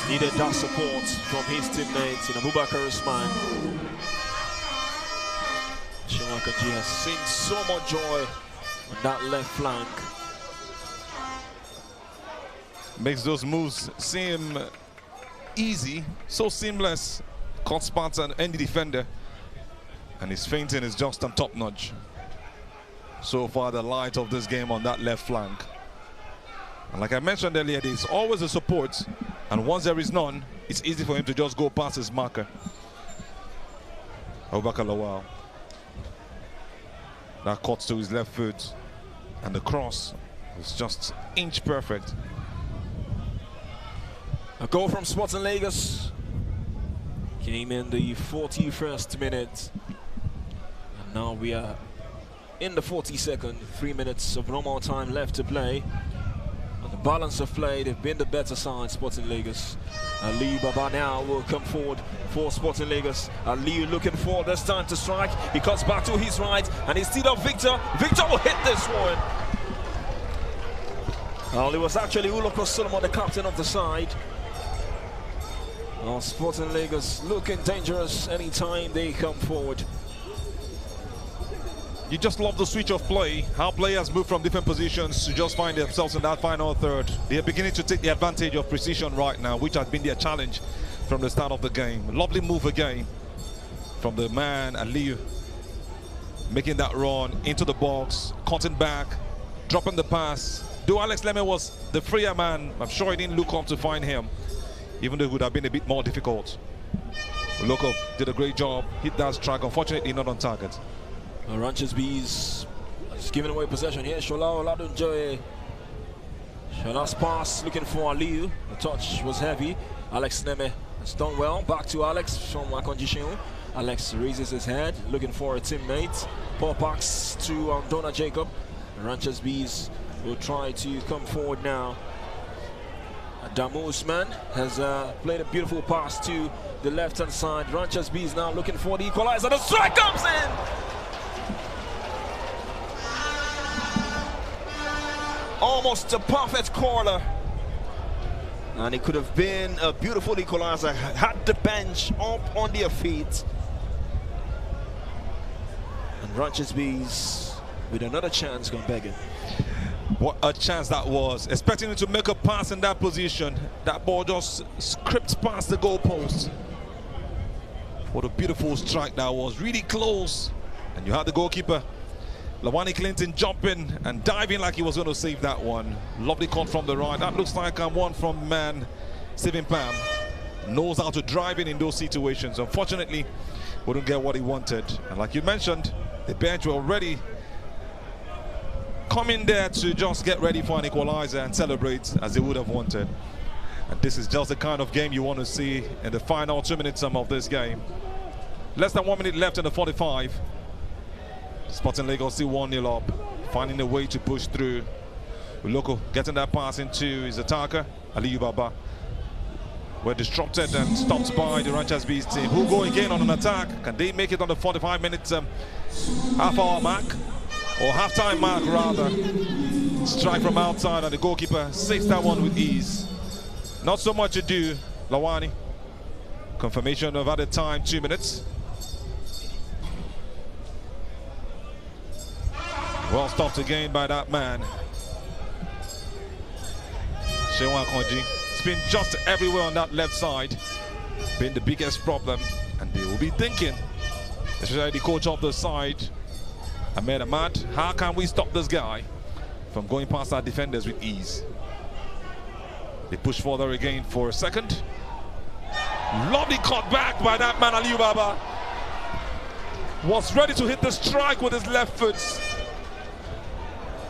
needed that support from his teammates in Abubakar Usman. Seun Akanji has seen so much joy on that left flank. Makes those moves seem easy, so seamless. Caught spots on any defender, and his feinting is just on top notch. So far, the light of this game on that left flank. And like I mentioned earlier, there's always a support, and once there is none, it's easy for him to just go past his marker. Abubakar Lawal. That cuts to his left foot, and the cross was just inch perfect. A goal from Sporting Lagos came in the 41st minute, and now we are in the 42nd. 3 minutes of normal time left to play. On the balance of play, they've been the better side, Sporting Lagos. Aliyu Baba now will come forward for Sporting Lagos. Aliyu looking for this time to strike. He cuts back to his right, and he's still up Victor. Victor will hit this one. Well, it was actually Uloko Solomon, the captain of the side. Well, Sporting Lagos looking dangerous anytime they come forward. You just love the switch of play, how players move from different positions to just find themselves in that final third. They are beginning to take the advantage of precision right now, which has been their challenge from the start of the game. Lovely move again from the man, Aliyu, making that run into the box, cutting back, dropping the pass. Though Alex Lemme was the freer man, I'm sure he didn't look up to find him, even though it would have been a bit more difficult. Uloko did a great job, hit that strike, unfortunately not on target. Ranches Bees is giving away possession here. Shola Oladunjoye. Shola's pass looking for Aliyu. The touch was heavy. Alex Neme has done well. Back to Alex from Akonji. Alex raises his head, looking for a teammate. Paul Parks to Donna Jacob. Ranches Bees will try to come forward now. Adamu Usman has played a beautiful pass to the left-hand side. Ranches Bees now looking for the equalizer. The strike comes in! Almost a perfect corner, and it could have been a beautiful equalizer had the bench up on their feet. And Ranches Bees with another chance gone begging. What a chance that was. Expecting him to make a pass in that position. That ball just scripts past the goalpost. What a beautiful strike that was. Really close. And you had the goalkeeper, Lawani Clinton, jumping and diving like he was going to save that one. Lovely cut from the right. That looks like one from man, Stephen Pam. Knows how to drive in those situations. Unfortunately, wouldn't get what he wanted. And like you mentioned, the bench were already coming there to just get ready for an equalizer and celebrate as they would have wanted. And this is just the kind of game you want to see in the final 2 minutes of this game. Less than 1 minute left in the 45. Sporting Lagos still 1-0 up, finding a way to push through. Uloko getting that pass into his attacker, Aliyu Baba. We're disrupted and stopped by the Ranchers Bees team, who go again on an attack. Can they make it on the 45 minutes half-hour mark? Or half-time mark, rather. Strike from outside, and the goalkeeper saves that one with ease. Not so much to do, Lawani. Confirmation of added time, 2 minutes. Well stopped again by that man. Seun Akanji. It's been just everywhere on that left side. Been the biggest problem. And they will be thinking, especially the coach of the side, Ahmed Ahmad, how can we stop this guy from going past our defenders with ease? They push further again for a second. Lovely cut back by that man, Aliyu Baba. Was ready to hit the strike with his left foot.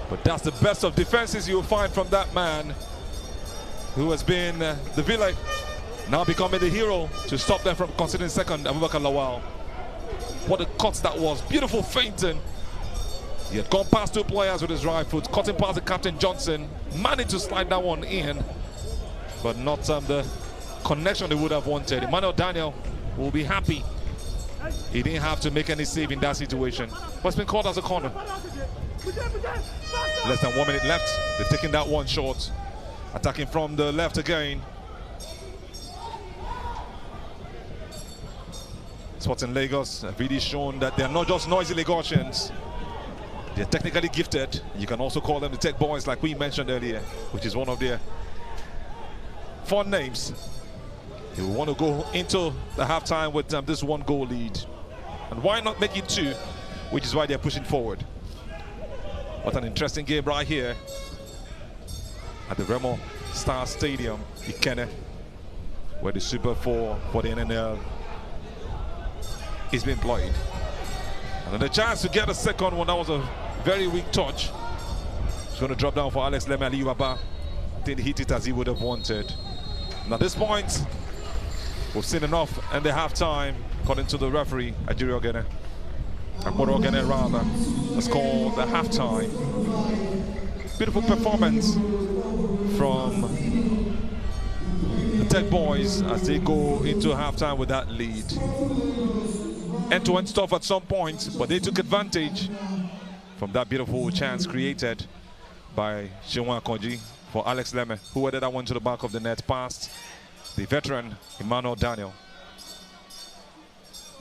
But that's the best of defenses you'll find from that man. who has been the villain, now becoming the hero to stop them from considering second, Abubakar Lawal. What a cut that was. Beautiful feinting. He had gone past two players with his right foot, cutting past the captain Johnson, managed to slide that one in, but not the connection they would have wanted. Emmanuel Daniel will be happy. He didn't have to make any save in that situation, but it's been called as a corner. Less than 1 minute left. They've taken that one short. Attacking from the left again. Sporting Lagos have really shown that they're not just noisy Lagosians. They're technically gifted. You can also call them the tech boys, like we mentioned earlier, which is one of their fun names. They will want to go into the halftime with this 1-goal lead. And why not make it 2, which is why they're pushing forward. What an interesting game right here at the Remo Star Stadium, Ikene, where the Super 4 for the NNL is being played. And the chance to get a second one, that was a very weak touch. It's going to drop down for Alex Lemali Waba. Didn't hit it as he would have wanted. And at this point, we've seen enough in the halftime, according to the referee, Ajiri Ogene. Akporo Ogene rather, has called the halftime. Beautiful performance from the Tech Boys as they go into halftime with that lead. End-to-end stuff at some point, but they took advantage from that beautiful chance created by Shinwan Konji for Alex Lemme, who headed that one to the back of the net past the veteran Emmanuel Daniel.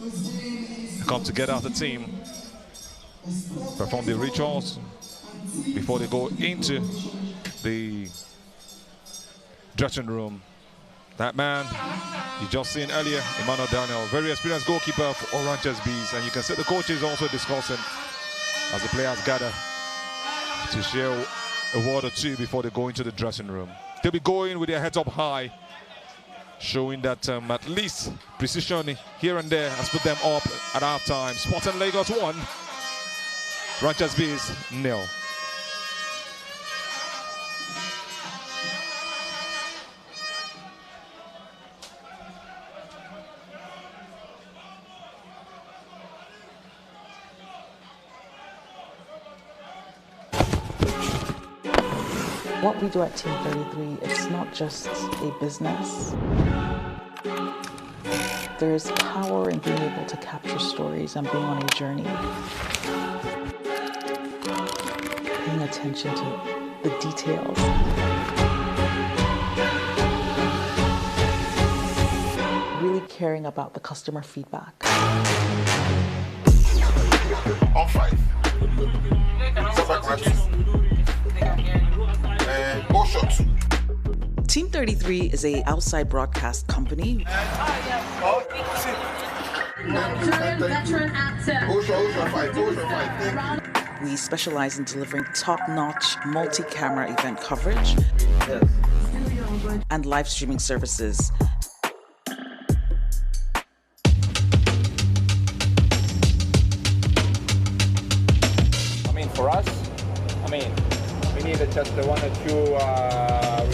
They come together as a team, perform the rituals before they go into the dressing room. That man you just seen earlier, Emmanuel Daniel, very experienced goalkeeper for Oranges Bees, and you can see the coaches also discussing as the players gather to share a word or two before they go into the dressing room. They'll be going with their heads up high, showing that at least precision here and there has put them up at halftime. Sporting Lagos 1, Ranchers Bees 0. What we do at Team 33, it's not just a business. There's power in being able to capture stories and being on a journey. Paying attention to the details. Really caring about the customer feedback. On 5. Go shot. Team 33 is a outside broadcast company. Veteran actor. Go shot 5. Go shot 5. We specialize in delivering top-notch multi-camera event coverage and live streaming services. I mean, for us, we needed just the 1 or 2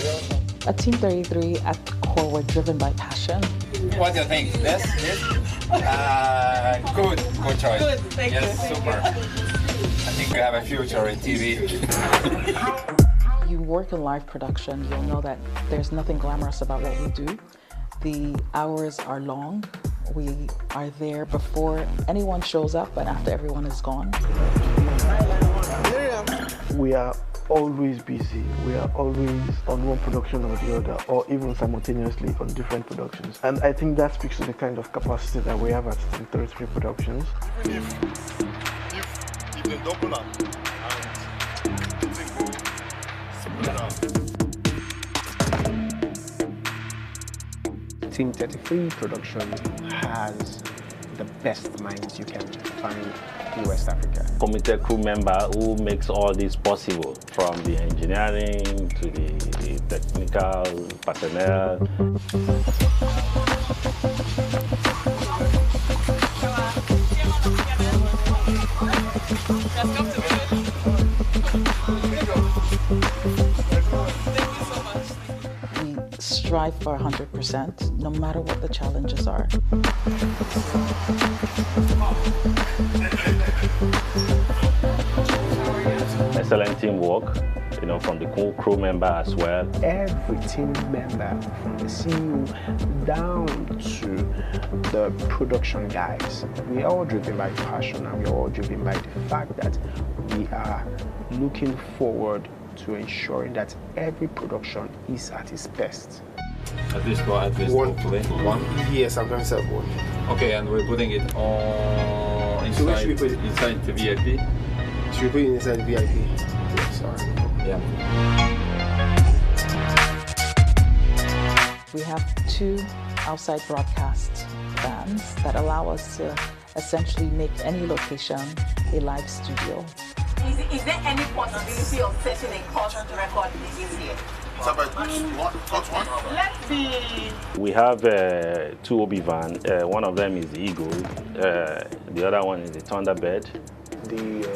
reels. At Team 33, at the core, we're driven by passion. What do you think? This? Good choice. Good, thank you. Super. I think we have a future in TV. You work in live production, you'll know that there's nothing glamorous about what we do. The hours are long. We are there before anyone shows up and after everyone is gone. We are always busy. We are always on one production or the other, or even simultaneously on different productions. And I think that speaks to the kind of capacity that we have at Team 33 Productions. If they double up and they go split up. Team 33 Production has the best minds you can find in West Africa. Committed crew member who makes all this possible, from the engineering to the technical personnel. We strive for 100%, no matter what the challenges are. Excellent teamwork, you know, from the crew member as well. Every team member, from the CEO down to the production guys, we are all driven by passion, and we are all driven by the fact that we are looking forward to ensuring that every production is at its best. At least one today. One? Yes, I'm going to set one. Okay, and we're putting it all inside, inside the VIP? Should we put it inside the VIP? Yeah, sorry. Yeah. We have 2 outside broadcast vans that allow us to essentially make any location a live studio. Is there any possibility of setting a course record this year? Let's see. We have 2 OB van. One of them is the Eagle. The other one is the Thunderbird. The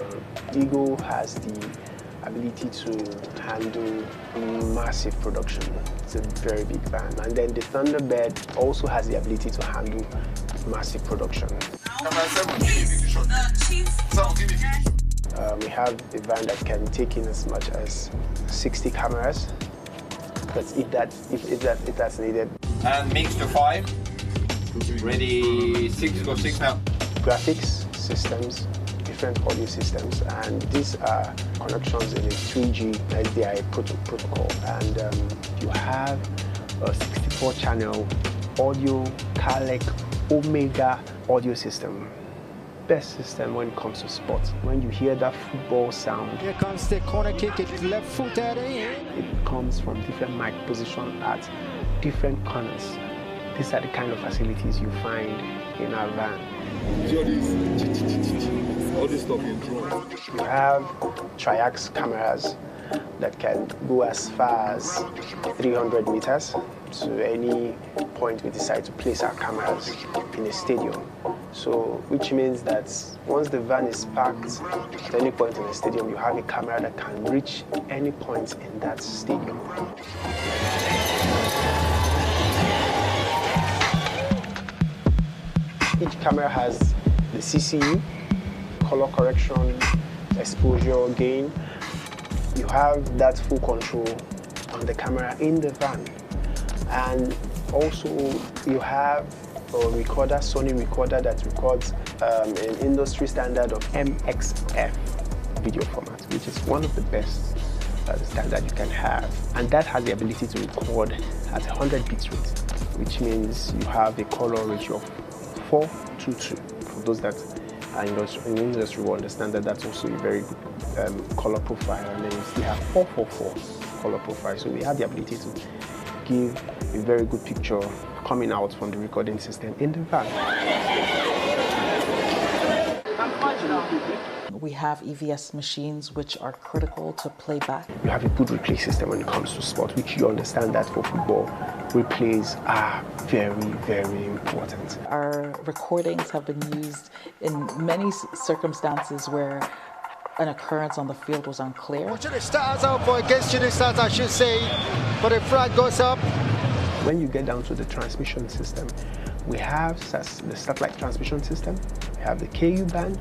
Eagle has the ability to handle massive production. It's a very big van. And then the Thunderbird also has the ability to handle massive production. We have a van that can take in as much as 60 cameras. But if that's needed. And mix to 5. Ready, 6, go 6 now. Graphics systems, different audio systems, and these are connections in a 3G SDI protocol. And you have a 64-channel audio Calec Omega audio system. Best system when it comes to sports. When you hear that football sound, here comes the corner kick, it's left footed in. It comes from different mic positions at different corners. These are the kind of facilities you find in our van. All this stuff in drone. You have triax cameras that can go as far as 300 meters to any point we decide to place our cameras in a stadium. So, which means that once the van is parked at any point in the stadium, you have a camera that can reach any point in that stadium. Each camera has the CCU, color correction, exposure, gain. You have that full control on the camera in the van. And also you have a recorder, Sony recorder that records an industry standard of MXF video format, which is one of the best standard you can have. And that has the ability to record at 100 bit rate, which means you have a color ratio of 4:2:2. For those that are in the industry will understand that that's also a very good color profile. And then you still have 4:4:4 color profile. So we have the ability to give a very good picture coming out from the recording system in the van. We have EVS machines which are critical to playback. You have a good replay system when it comes to sport, which you understand that for football, replays are very, very important. Our recordings have been used in many circumstances where an occurrence on the field was unclear. It starts out for against Chile starts, I should say, but the flag goes up. When you get down to the transmission system, we have the satellite transmission system, we have the KU band,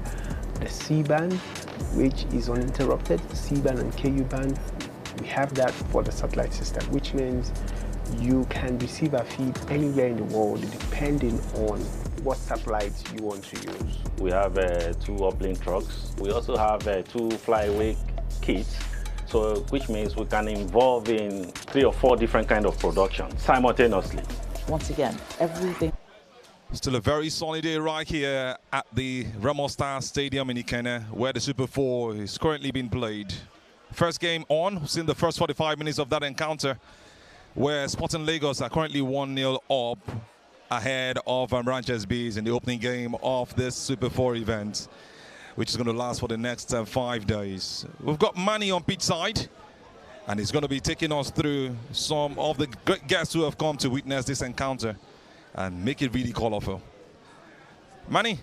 the C band, which is uninterrupted, C band and KU band. We have that for the satellite system, which means you can receive a feed anywhere in the world depending on what satellite you want to use. We have 2 uplink trucks. We also have 2 flyaway kits, so which means we can involve in 3 or 4 different kind of production simultaneously. Once again, everything. Still a very sunny day right here at the Remo Star Stadium in Ikenne, where the Super 4 is currently being played. First game on, we've seen the first 45 minutes of that encounter, where Sporting Lagos are currently 1-0 up ahead of Ranchers Bees in the opening game of this Super 4 event, which is going to last for the next 5 days. We've got Manny on pitch side, and he's going to be taking us through some of the great guests who have come to witness this encounter and make it really colorful. Manny,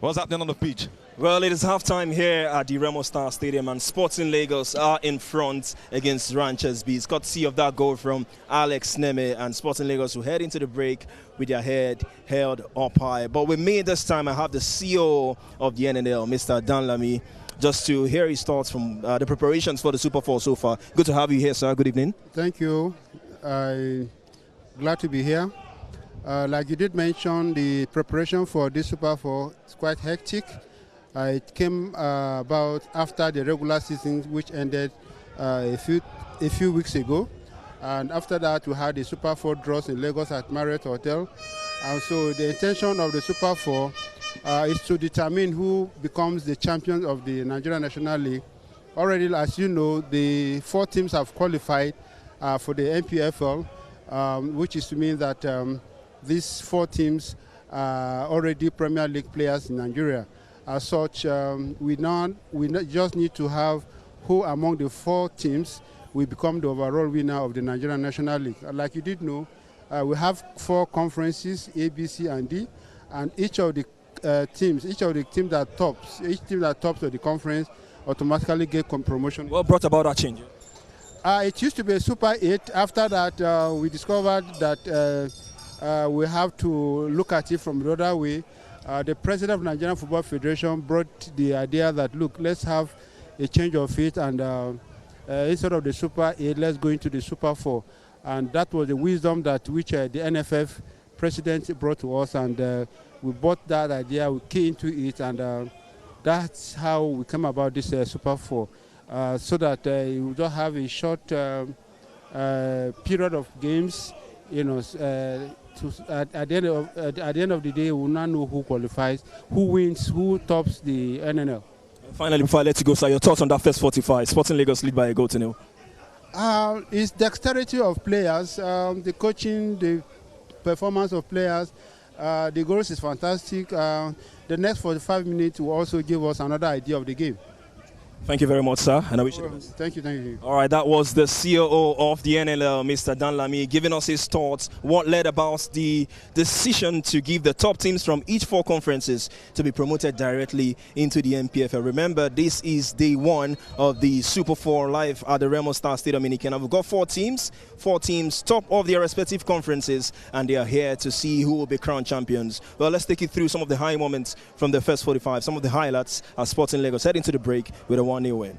what's happening on the pitch? Well, it is halftime here at the Remo Star Stadium, and Sporting Lagos are in front against Ranchers Bees. Courtesy of that goal from Alex Neme, and Sporting Lagos will head into the break with their head held up high. But with me this time, I have the CEO of the NNL, Mr. Dan Lamy, just to hear his thoughts from the preparations for the Super 4 so far. Good to have you here, sir. Good evening. Thank you. Glad to be here. Like you did mention, the preparation for this Super 4 is quite hectic. It came about after the regular season, which ended a few weeks ago. And after that, we had the Super 4 draws in Lagos at Marriott Hotel. And so the intention of the Super 4 is to determine who becomes the champion of the Nigerian National League. Already, as you know, the 4 teams have qualified for the NPFL, which is to mean that these 4 teams are already Premier League players in Nigeria. As such, we just need to have who among the 4 teams will become the overall winner of the Nigerian National League. Like you did know, we have 4 conferences, A, B, C, and D, and each team that tops of the conference automatically get promotion. What brought about that change? It used to be a Super 8. After that, we discovered that we have to look at it from the other way. The president of Nigerian Football Federation brought the idea that, look, let's have a change of it, and instead of the Super 8, let's go into the Super 4. And that was the wisdom which the NFF president brought to us, and we bought that idea, we key into it, and that's how we came about this Super 4, so that we don't have a short period of games, you know. At the end of the day, we will not know who qualifies, who wins, who tops the NNL. Finally, before I let you go, sir, your thoughts on that first 45. Sporting Lagos lead by a goal to nil. It's dexterity of players, the coaching, the performance of players. The goals is fantastic. The next 45 minutes will also give us another idea of the game. Thank you very much, sir, and I wish you the best. Thank you. All right, that was the COO of the NNL, Mr. Dan Lamy, giving us his thoughts, what led about the decision to give the top teams from each 4 conferences to be promoted directly into the NPFL. Remember, this is day 1 of the Super 4 live at the Remo Star Stadium in Ikena. We've got 4 teams, top of their respective conferences, and they are here to see who will be crowned champions. Well, let's take you through some of the high moments from the first 45, some of the highlights as Sporting Lagos head into the break with a 1-0 win.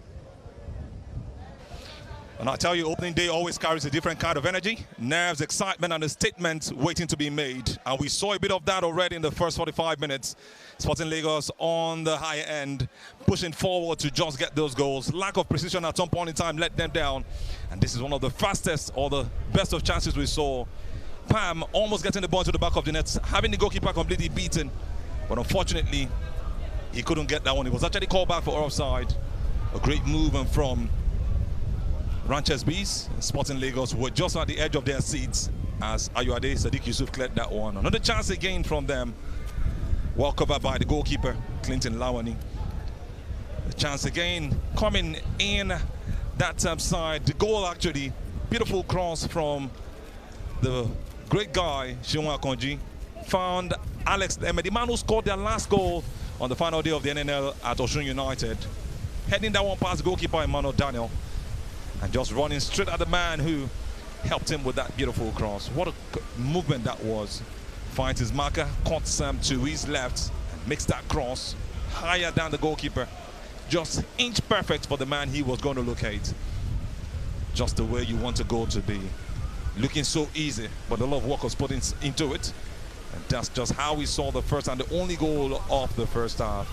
And I tell you, opening day always carries a different kind of energy, nerves, excitement, and a statement waiting to be made. And we saw a bit of that already in the first 45 minutes. Sporting Lagos on the higher end, pushing forward to just get those goals. Lack of precision at some point in time let them down. And this is one of the fastest or the best of chances we saw. Pam almost getting the ball to the back of the net, having the goalkeeper completely beaten. But unfortunately, he couldn't get that one. It was actually called back for offside. A great move and from Ranchers Bees. Sporting Lagos were just at the edge of their seats as Ayuade Sadiq Yusuf cleared that one. Another chance again from them. Well covered by the goalkeeper, Clinton Lawani. The chance again coming in that side. The goal actually, beautiful cross from the great guy, Shionwa Konji. Found Alex Eme, the man who scored their last goal on the final day of the NNL at Osun United. Heading that one past goalkeeper Emmanuel Daniel and just running straight at the man who helped him with that beautiful cross. What a movement that was. Finds his marker, cuts him to his left, and makes that cross higher than the goalkeeper. Just inch perfect for the man he was going to locate. Just the way you want a goal to be. Looking so easy, but a lot of work was put into it. And that's just how we saw the first and the only goal of the first half.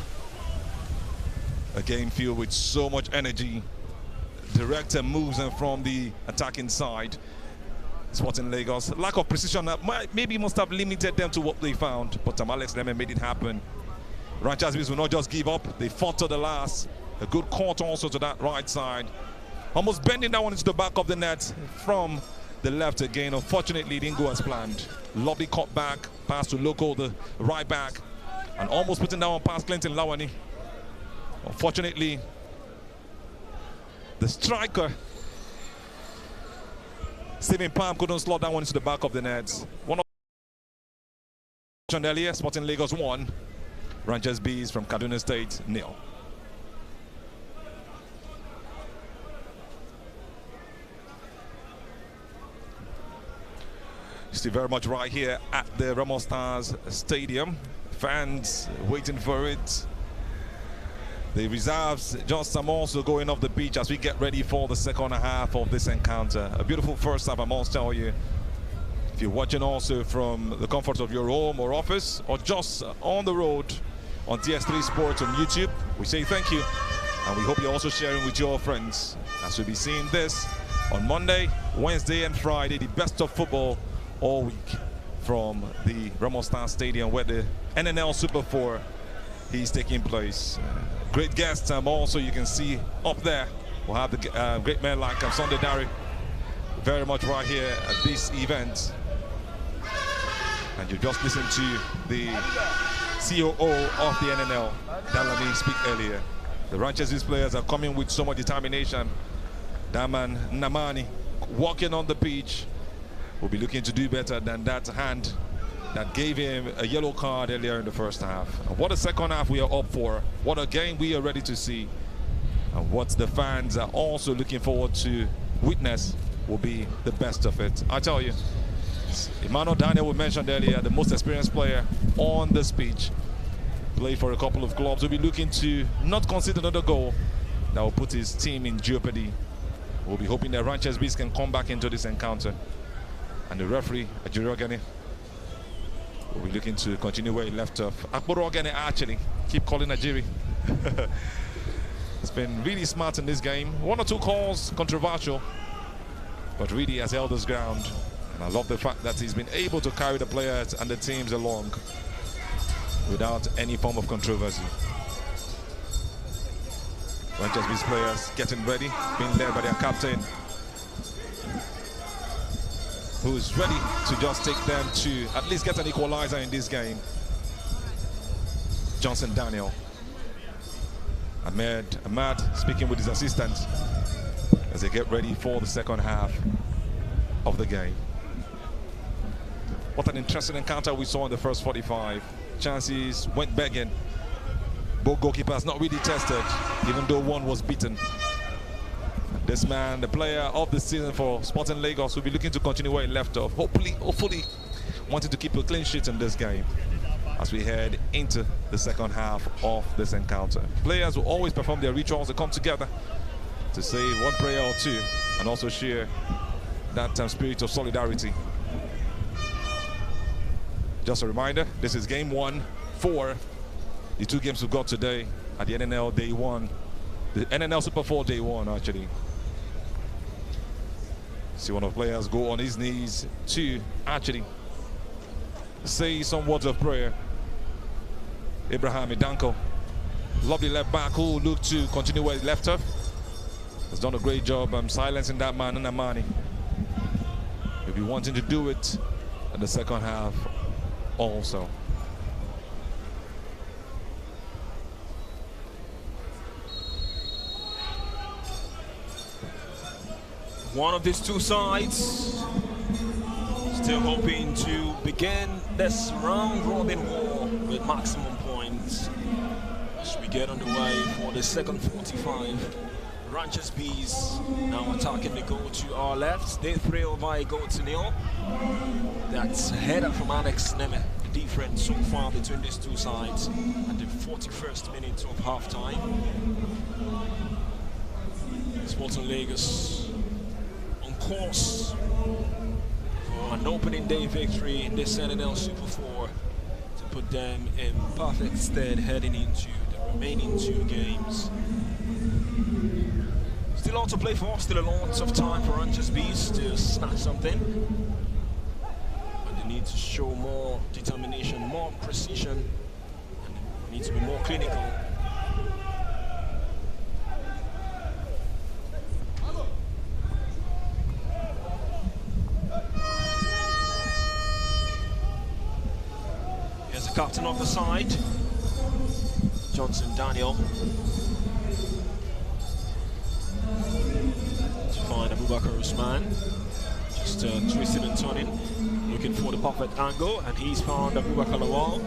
A game filled with so much energy. Director moves in from the attacking side. Sporting Lagos, lack of precision that maybe must have limited them to what they found, but Alex Lemon made it happen. Ranchers Bees will not just give up, they fought to the last. A good court also to that right side. Almost bending that one into the back of the net from the left again. Unfortunately, it didn't go as planned. Lovely cut back, pass to Loco, the right back, and almost putting that one past Clinton Lawani. Unfortunately, the striker, Stephen Palm, couldn't slot that one into the back of the net. One of earlier, Sporting Lagos 1, Rangers Bees from Kaduna State, 0. Still very much right here at the Ramos Stars Stadium. Fans waiting for it. The reserves just some also going off the beach as we get ready for the second half of this encounter. A beautiful first half, I must tell you. If you're watching also from the comfort of your home or office or just on the road on TS3 Sports on YouTube, we say thank you. And we hope you're also sharing with your friends as we'll be seeing this on Monday, Wednesday and Friday, the best of football all week from the Ramos Stars Stadium where the NNL Super 4 is taking place. Great guests also you can see up there. We'll have the great men like Sunday Dari very much right here at this event. And you just listened to the COO of the NNL, Dalani, speak earlier. The Ranches' players are coming with so much determination. That man, Namani, walking on the pitch, will be looking to do better than that hand that gave him a yellow card earlier in the first half. And what a second half we are up for. What a game we are ready to see. And what the fans are also looking forward to witness will be the best of it. I tell you, Emmanuel Daniel, we mentioned earlier, the most experienced player on this pitch. Played for a couple of clubs. Will be looking to not concede another goal that will put his team in jeopardy. We'll be hoping that Ranches Bees can come back into this encounter. And the referee, Ajuri Ogene, will be looking to continue where he left off. Akboro Ogene, actually, keep calling Ajiri. It's been really smart in this game. One or two calls, controversial, but really has held his ground. And I love the fact that he's been able to carry the players and the teams along without any form of controversy. Rangers Bees players getting ready, being led by their captain, who's ready to just take them to at least get an equalizer in this game. Johnson Daniel. Ahmad speaking with his assistant as they get ready for the second half of the game. What an interesting encounter we saw in the first 45. Chances went begging. Both goalkeepers not really tested, even though one was beaten. This man, the player of the season for Sporting Lagos, will be looking to continue where he left off. Hopefully wanting to keep a clean sheet in this game as we head into the second half of this encounter. Players will always perform their rituals. They come together to say one prayer or two and also share that spirit of solidarity. Just a reminder, this is game 1 for the 2 games we've got today at the NNL Day 1. The NNL Super 4 Day 1, actually. See one of the players go on his knees to actually say some words of prayer. Abraham Idanko, lovely left back who looked to continue where he left off. Has done a great job silencing that man, Namani. He'll be wanting to do it in the second half also. One of these two sides still hoping to begin this round-robin war with maximum points as we get underway for the second 45. Ranches Bees now attacking the goal to our left. They trail by a goal to nil. That's a header from Alex Neme. The difference so far between these two sides at the 41st minute of half-time. Sporting Lagos on course for an opening day victory in this NNL Super 4 to put them in perfect stead heading into the remaining 2 games. Still a lot to play for, still a lot of time for Ranches Bees to snatch something. But they need to show more determination, more precision, and they need to be more clinical. Here's the captain of the side, Johnson Daniel. To find Abubakar Usman, just twisting and turning, looking for the perfect angle, and he's found Abubakar Lawal.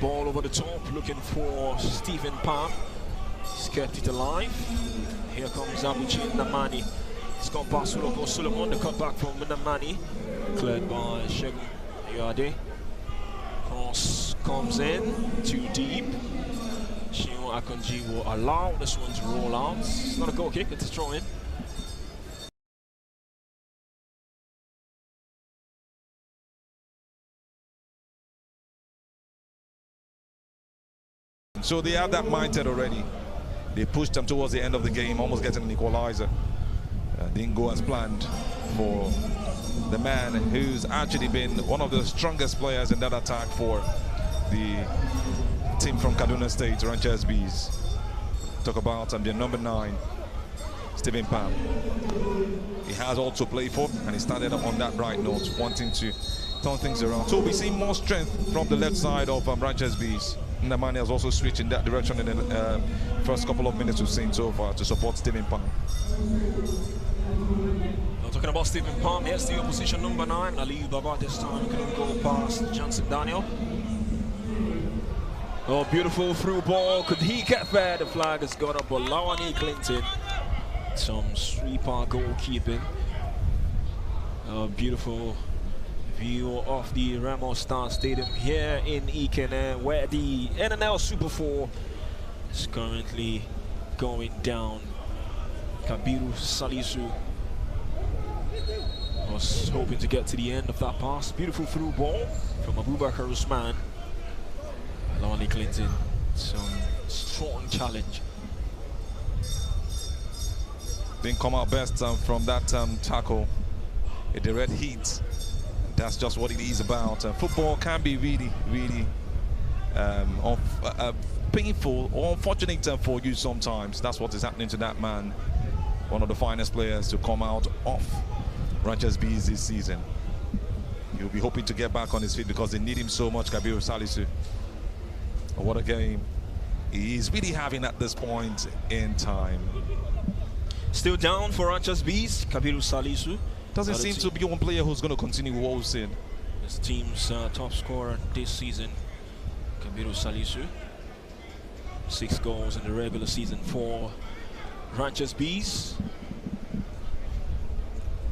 Ball over the top, looking for Stephen Palm. He's kept it alive. Here comes Abuchi Namani. It's gone past Suloko Solomon, the cut back from Namani. Cleared by Shegun Yade. Cross comes in, too deep. Shion Akonji will allow this one to roll out. It's not a goal kick, it's a throw in. So they have that mindset already. They pushed them towards the end of the game, almost getting an equalizer. Didn't go as planned for the man who's actually been one of the strongest players in that attack for the team from Kaduna State, Ranchers Bees. Talk about their number 9, Stephen Pam. He has all to play for, and he started up on that right note, wanting to turn things around. So we see more strength from the left side of Ranchers Bees. Namani has also switched in that direction in the first couple of minutes we've seen so far to support Stephen Pam. Now talking about Stephen Palm, here's the opposition number 9. Ali Baba this time couldn't go past Johnson Daniel. Oh, beautiful through ball. Could he get there? The flag has gone up. But Lawani Clinton, some sweeper goalkeeping. Beautiful view of the Ramo Star Stadium here in Ikene, where the NNL Super 4 is currently going down. Kabiru Salisu was hoping to get to the end of that pass. Beautiful through ball from Abubakar Usman. Lawani Clinton, some strong challenge. Didn't come out best from that tackle. The red heat. That's just what it is about. Football can be really, really painful or unfortunate for you sometimes. That's what is happening to that man. One of the finest players to come out of Ranchers Bees this season. He'll be hoping to get back on his feet because they need him so much, Kabiru Salisu. What a game he's really having at this point in time. Still down for Ranchers Bees, Kabiru Salisu. Doesn't seem to be one player who's going to continue what we've seen. This team's top scorer this season, Kabiru Salisu. 6 goals in the regular season for Ranchers Bees.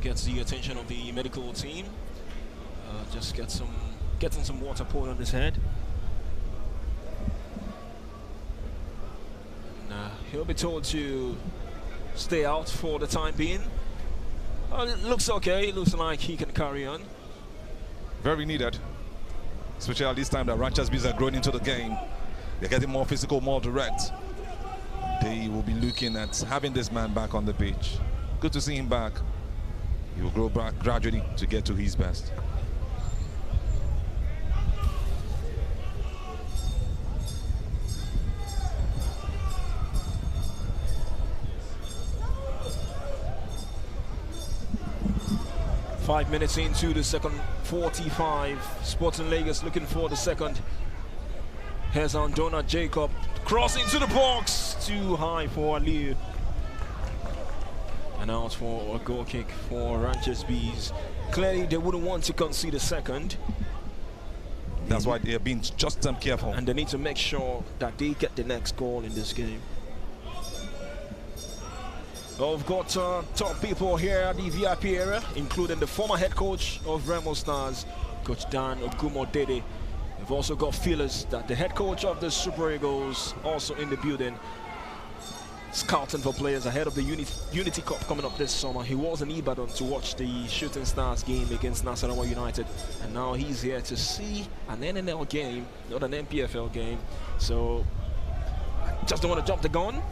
Gets the attention of the medical team. Just getting some water poured on his head. And, he'll be told to stay out for the time being. It looks okay. It looks like he can carry on. Very needed, especially at this time that Ranchers Bees are growing into the game. They're getting more physical, more direct. They will be looking at having this man back on the pitch. Good to see him back. He will grow back gradually to get to his best. Five minutes into the second 45. Sporting Lagos looking for the second. Here's Andona Jacob. Cross into the box. Too high for Aliu. And out for a goal kick for Ranchers Bees. Clearly they wouldn't want to concede a second. That's why they're being just careful. And they need to make sure that they get the next goal in this game. Well, we've got top people here at the VIP area, including the former head coach of Remo Stars, Coach Dan Ogumodede. We've also got feelers that the head coach of the Super Eagles also in the building, scouting for players ahead of the Unity Cup coming up this summer. He was in Ibadan to watch the Shooting Stars game against Nasarawa United, and now he's here to see an NNL game, not an MPFL game. So I just don't want to jump the gun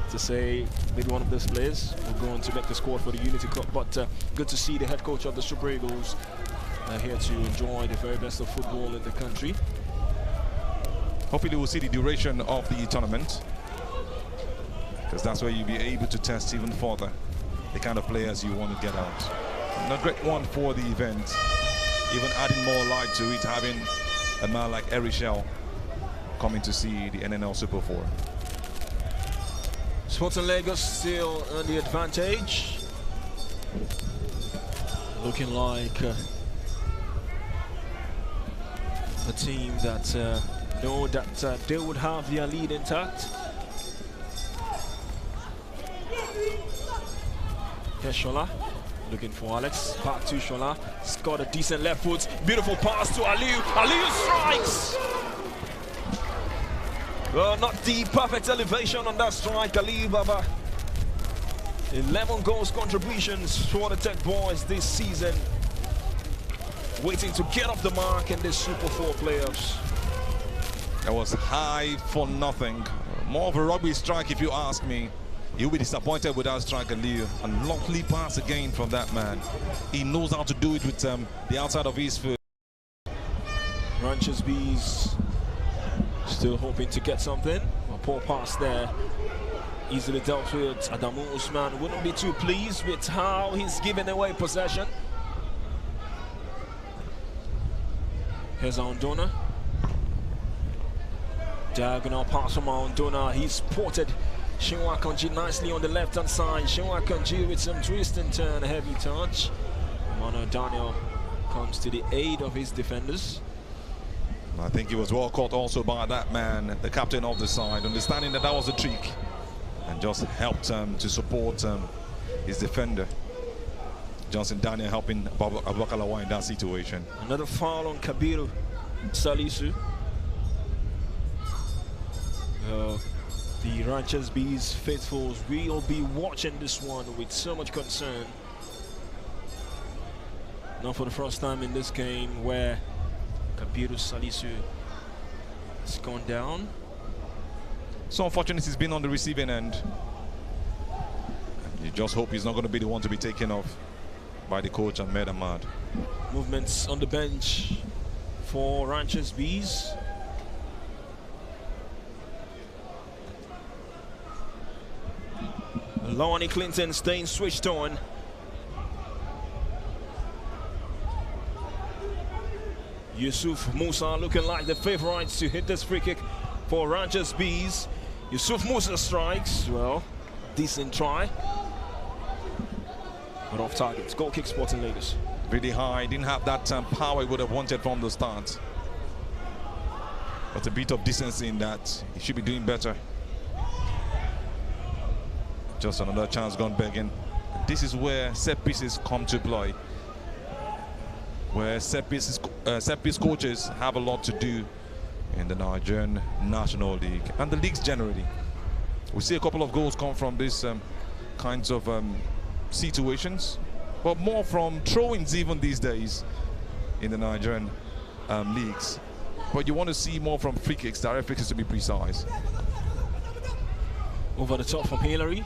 to say maybe one of those players will go on to make the squad for the Unity Cup, but good to see the head coach of the Super Eagles here to enjoy the very best of football in the country. Hopefully we'll see the duration of the tournament, because that's where you'll be able to test even further the kind of players you want to get out. And a great one for the event, even adding more light to it, having a man like Erichel coming to see the NNL Super 4. Sporting Lagos still on the advantage. Looking like a team that know that they would have their lead intact. Here's Shola, looking for Alex. Back to Shola. Scored a decent left foot. Beautiful pass to Aliu. Aliu strikes! Well, not the perfect elevation on that strike, Aliu Baba. 11 goals contributions for the Tech Boys this season. Waiting to get off the mark in this Super 4 playoffs. That was high for nothing. More of a rugby strike if you ask me. You'll be disappointed with that strike, Aliu. A lovely pass again from that man. He knows how to do it with the outside of his foot. Ranchers Bees still hoping to get something. A poor pass there. Easily dealt with. Adamu Usman wouldn't be too pleased with how he's giving away possession. Here's Ondona. Diagonal pass from Ondona. He's spotted Shinwa Kanji nicely on the left-hand side. Shinwa Kanji with some twist and turn, heavy touch. Mano Daniel comes to the aid of his defenders. I think he was well caught also by that man, the captain of the side, understanding that that was a trick, and just helped to support his defender. Johnson Daniel helping Abubakalawa in that situation. Another foul on Kabiru Salisu. The Ranchers Bees faithfuls will be watching this one with so much concern. Not for the first time in this game where Kabiru Salisu has gone down. So unfortunate he's been on the receiving end. You just hope he's not going to be the one to be taken off by the coach Ahmed Ahmad. Movements on the bench for Ranchers Bees. Lonnie Clinton staying switched on. Yusuf Musa looking like the favorites to hit this free kick for Ranchers Bees. Yusuf Musa strikes. Well, decent try. But off target. Goal kick Sporting Lagos. Really high. Didn't have that power he would have wanted from the start. But a bit of decency in that. He should be doing better. Just another chance gone begging. This is where set pieces come to play. Where set piece coaches have a lot to do in the Nigerian National League and the leagues generally. We see a couple of goals come from these kinds of situations, but more from throw-ins even these days in the Nigerian leagues. But you want to see more from free kicks, direct free kicks to be precise. Over the top from Hillary.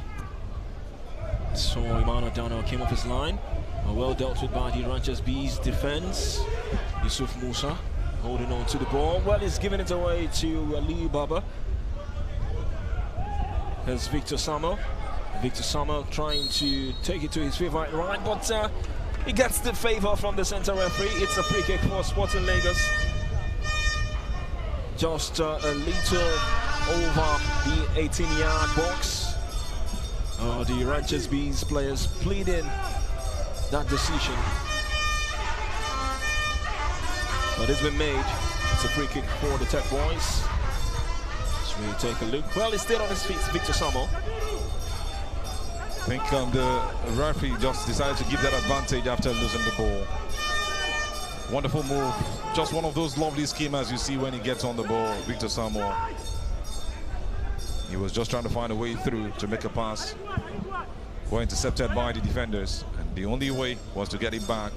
So Imano Dano came off his line. Well dealt with by the Ranchers Bees defense. Yusuf Musa holding on to the ball. Well, he's giving it away to Ali Baba. There's Victor Samuel. Victor Samuel trying to take it to his favorite right, but he gets the favor from the center referee. It's a free kick for Sporting Lagos. Just a little over the 18-yard box. The Ranchers Bees players pleading that decision. But it's been made. It's a free kick for the Tech Boys. So we take a look. Well, he stayed on his feet, Victor Samuel. I think the referee just decided to give that advantage after losing the ball. Wonderful move. Just one of those lovely schemas you see when he gets on the ball, Victor Samuel. He was just trying to find a way through to make a pass. Were intercepted by the defenders, and the only way was to get it back.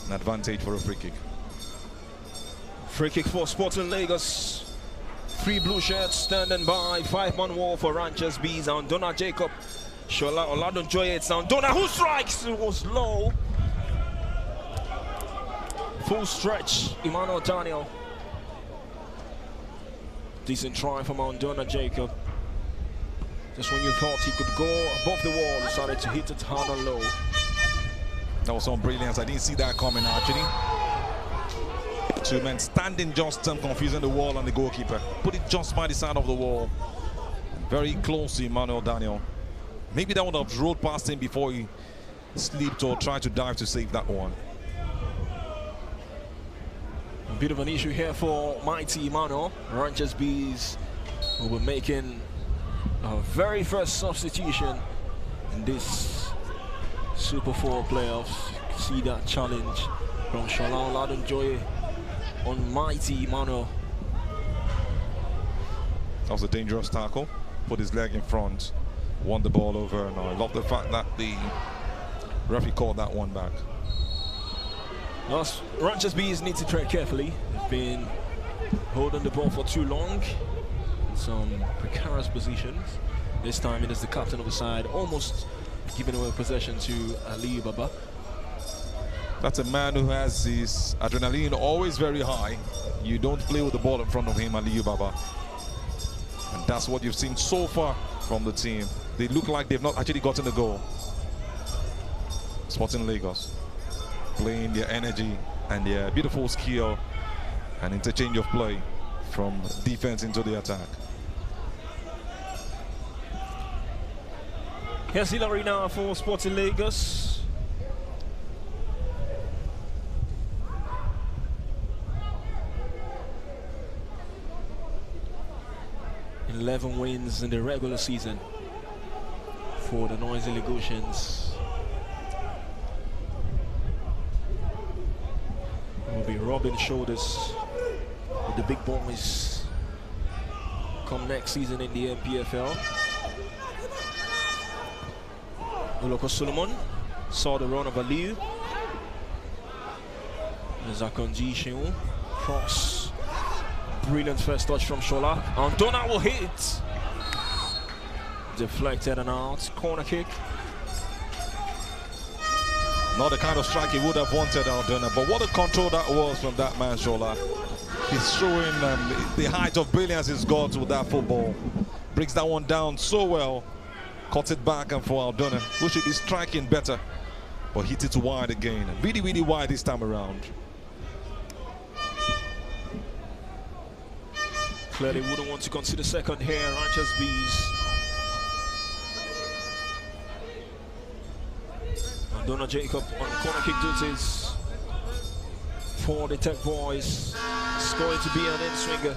An advantage for a free kick. Free kick for Sporting Lagos. 3 blue shirts standing by. 5-man wall for Ranchers Bees. Andona Jacob. Shola Oladunjoye. It's Andona who strikes. It was low. Full stretch. Emmanuel Daniel. Decent try from Andona Jacob. Just when you thought he could go above the wall, decided to hit it hard and low. That was some brilliance. I didn't see that coming actually. 2 men standing just confusing the wall and the goalkeeper. Put it just by the side of the wall. Very close to Emmanuel Daniel. Maybe that would have rolled past him before he slipped or tried to dive to save that one. bit of an issue here for Mighty Emmanuel. Ranchers Bees will be making a very first substitution in this Super 4 playoffs. You can see that challenge from Shola Oladunjoye on Mighty Emmanuel. That was a dangerous tackle. Put his leg in front, won the ball over, and I love the fact that the referee called that one back. Thus, Ranchers Bees need to tread carefully. They've been holding the ball for too long in some precarious positions. This time it is the captain of the side, almost giving away possession to Ali Baba. That's a man who has his adrenaline always very high. You don't play with the ball in front of him, Ali Baba. And that's what you've seen so far from the team. They look like they've not actually gotten the goal. Sporting Lagos playing their energy and their beautiful skill and interchange of play from defense into the attack. Here's Hillary now for Sporting Lagos. In 11 wins in the regular season for the Noisy Lagosians. Will be rubbing shoulders with the big boys come next season in the NPFL. Uloko Solomon saw the run of Aliu. Zakonji Sheung cross. Brilliant first touch from Shola. And Donna will hit. Deflected and out. Corner kick. Not the kind of strike he would have wanted out there, but what a control that was from that man, Shola. He's showing the height of brilliance he's got with that football. Breaks that one down so well. Cuts it back and for Aldona, who should be striking better, but hit it wide again. Really, really wide this time around. Clearly wouldn't want to consider second here, Ranchers Bees. Aldona Jacob on corner kick duties for the Tech Boys. It's going to be an in-swinger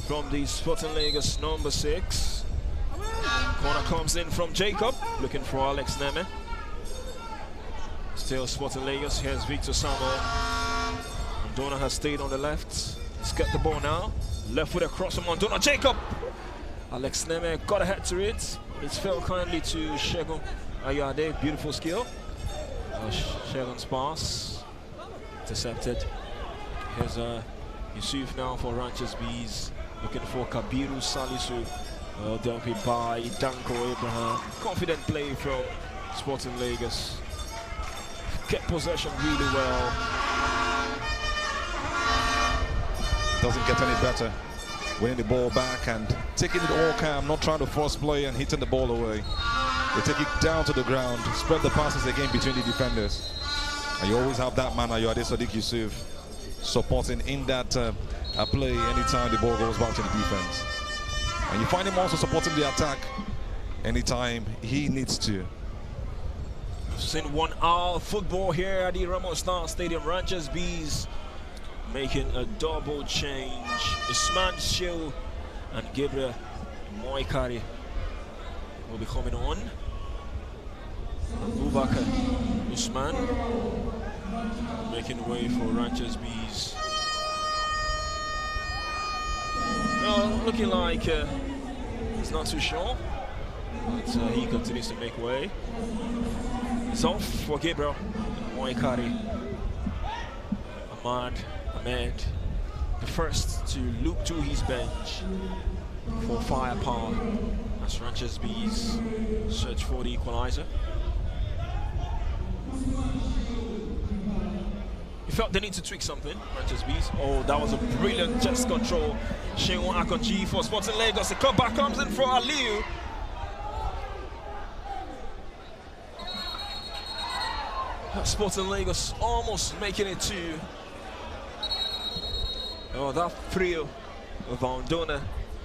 from the Sporting Lagos number 6. Corner comes in from Jacob, looking for Alex Neme. Still Sporting Lagos, here's Victor Samuel. Aldona has stayed on the left. He's got the ball now. Left foot across from Aldona Jacob. Alex Neme got a head to it. It's fell kindly to Shegun Ayade, beautiful skill. Shegun's pass, intercepted. Here's Yusuf now for Ranchers Bees, looking for Kabiru Salisu. Well dealt with by Danko Abraham. Confident play from Sporting Lagos. Kept possession really well. Doesn't get any better. Winning the ball back and taking it all calm, not trying to force play and hitting the ball away. They take it down to the ground, spread the passes again between the defenders. And you always have that man, Ayade Sadiq Yusuf, supporting in that play anytime the ball goes back to the defense. And you find him also supporting the attack anytime he needs to. We've seen 1 hour football here at the Ramos Star Stadium. Ranchers Bees making a double change. Usman Shill and Gabriel Moikari will be coming on. Abubakar Usman making way for Ranchers Bees. No, looking like he's not too sure, but he continues to make way. It's off for Gabriel Moikari. Ahmed, the first to look to his bench for firepower as Ranchers Bees search for the equalizer. He felt they need to tweak something, Ranchers Bees. Oh, that was a brilliant chest control. Sheung Akonji for Sporting Lagos. The cutback comes in for Aliu. Sporting Lagos almost making it to. Oh, that trio of Aldona,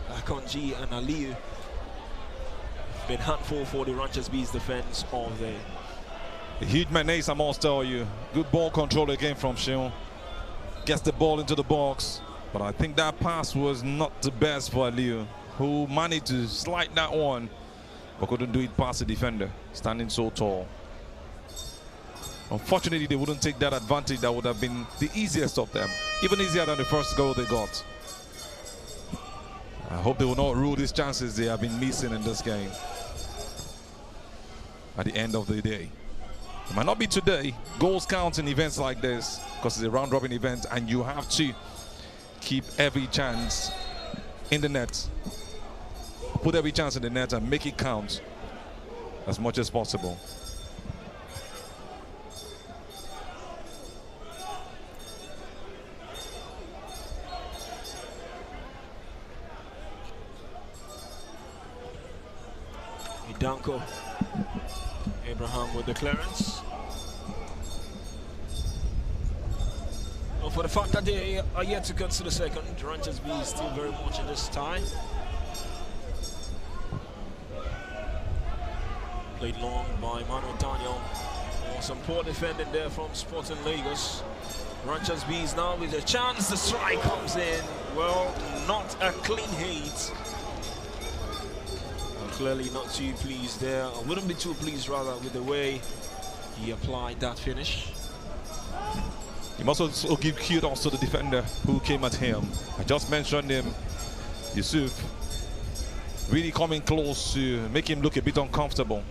Akonji and Aliu been handful for the Ranchers Bees defense all day. A huge menace, I must tell you. Good ball control again from Sheung. gets the ball into the box, but I think that pass was not the best for Aliu, who managed to slide that one, but couldn't do it past the defender, standing so tall. Unfortunately, they wouldn't take that advantage. That would have been the easiest of them, even easier than the first goal they got. I hope they will not rule these chances they have been missing in this game at the end of the day. It might not be today. Goals count in events like this because it's a round-robin event, and you have to keep every chance in the net. Put every chance in the net and make it count as much as possible. Danko Abraham with the clearance. Well, for the fact that they are yet to consider second, Rangers B is still very much in this tie. Played long by Manuel Daniel. Some poor defending there from Sporting Lagos. Rangers B is now with a chance. The strike comes in. Well, not a clean hit. Clearly not too pleased there. I wouldn't be too pleased rather with the way he applied that finish. You must also give kudos to the defender who came at him. I just mentioned him, Yusuf, really coming close to make him look a bit uncomfortable.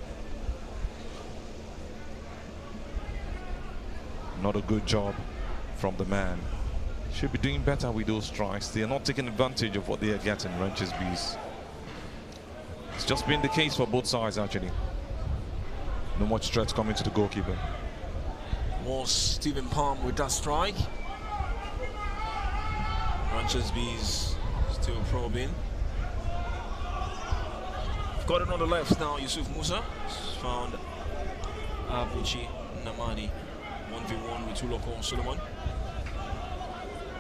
Not a good job from the man. Should be doing better with those strikes. They are not taking advantage of what they are getting, Rangers Bees. It's just been the case for both sides, actually. No much threats coming to the goalkeeper. Was Stephen Palm with that strike. Rangers Bees still probing. Got it on the left now, Yusuf Musa. Found Abuchi Namani. 1v1 with Tuloko Solomon.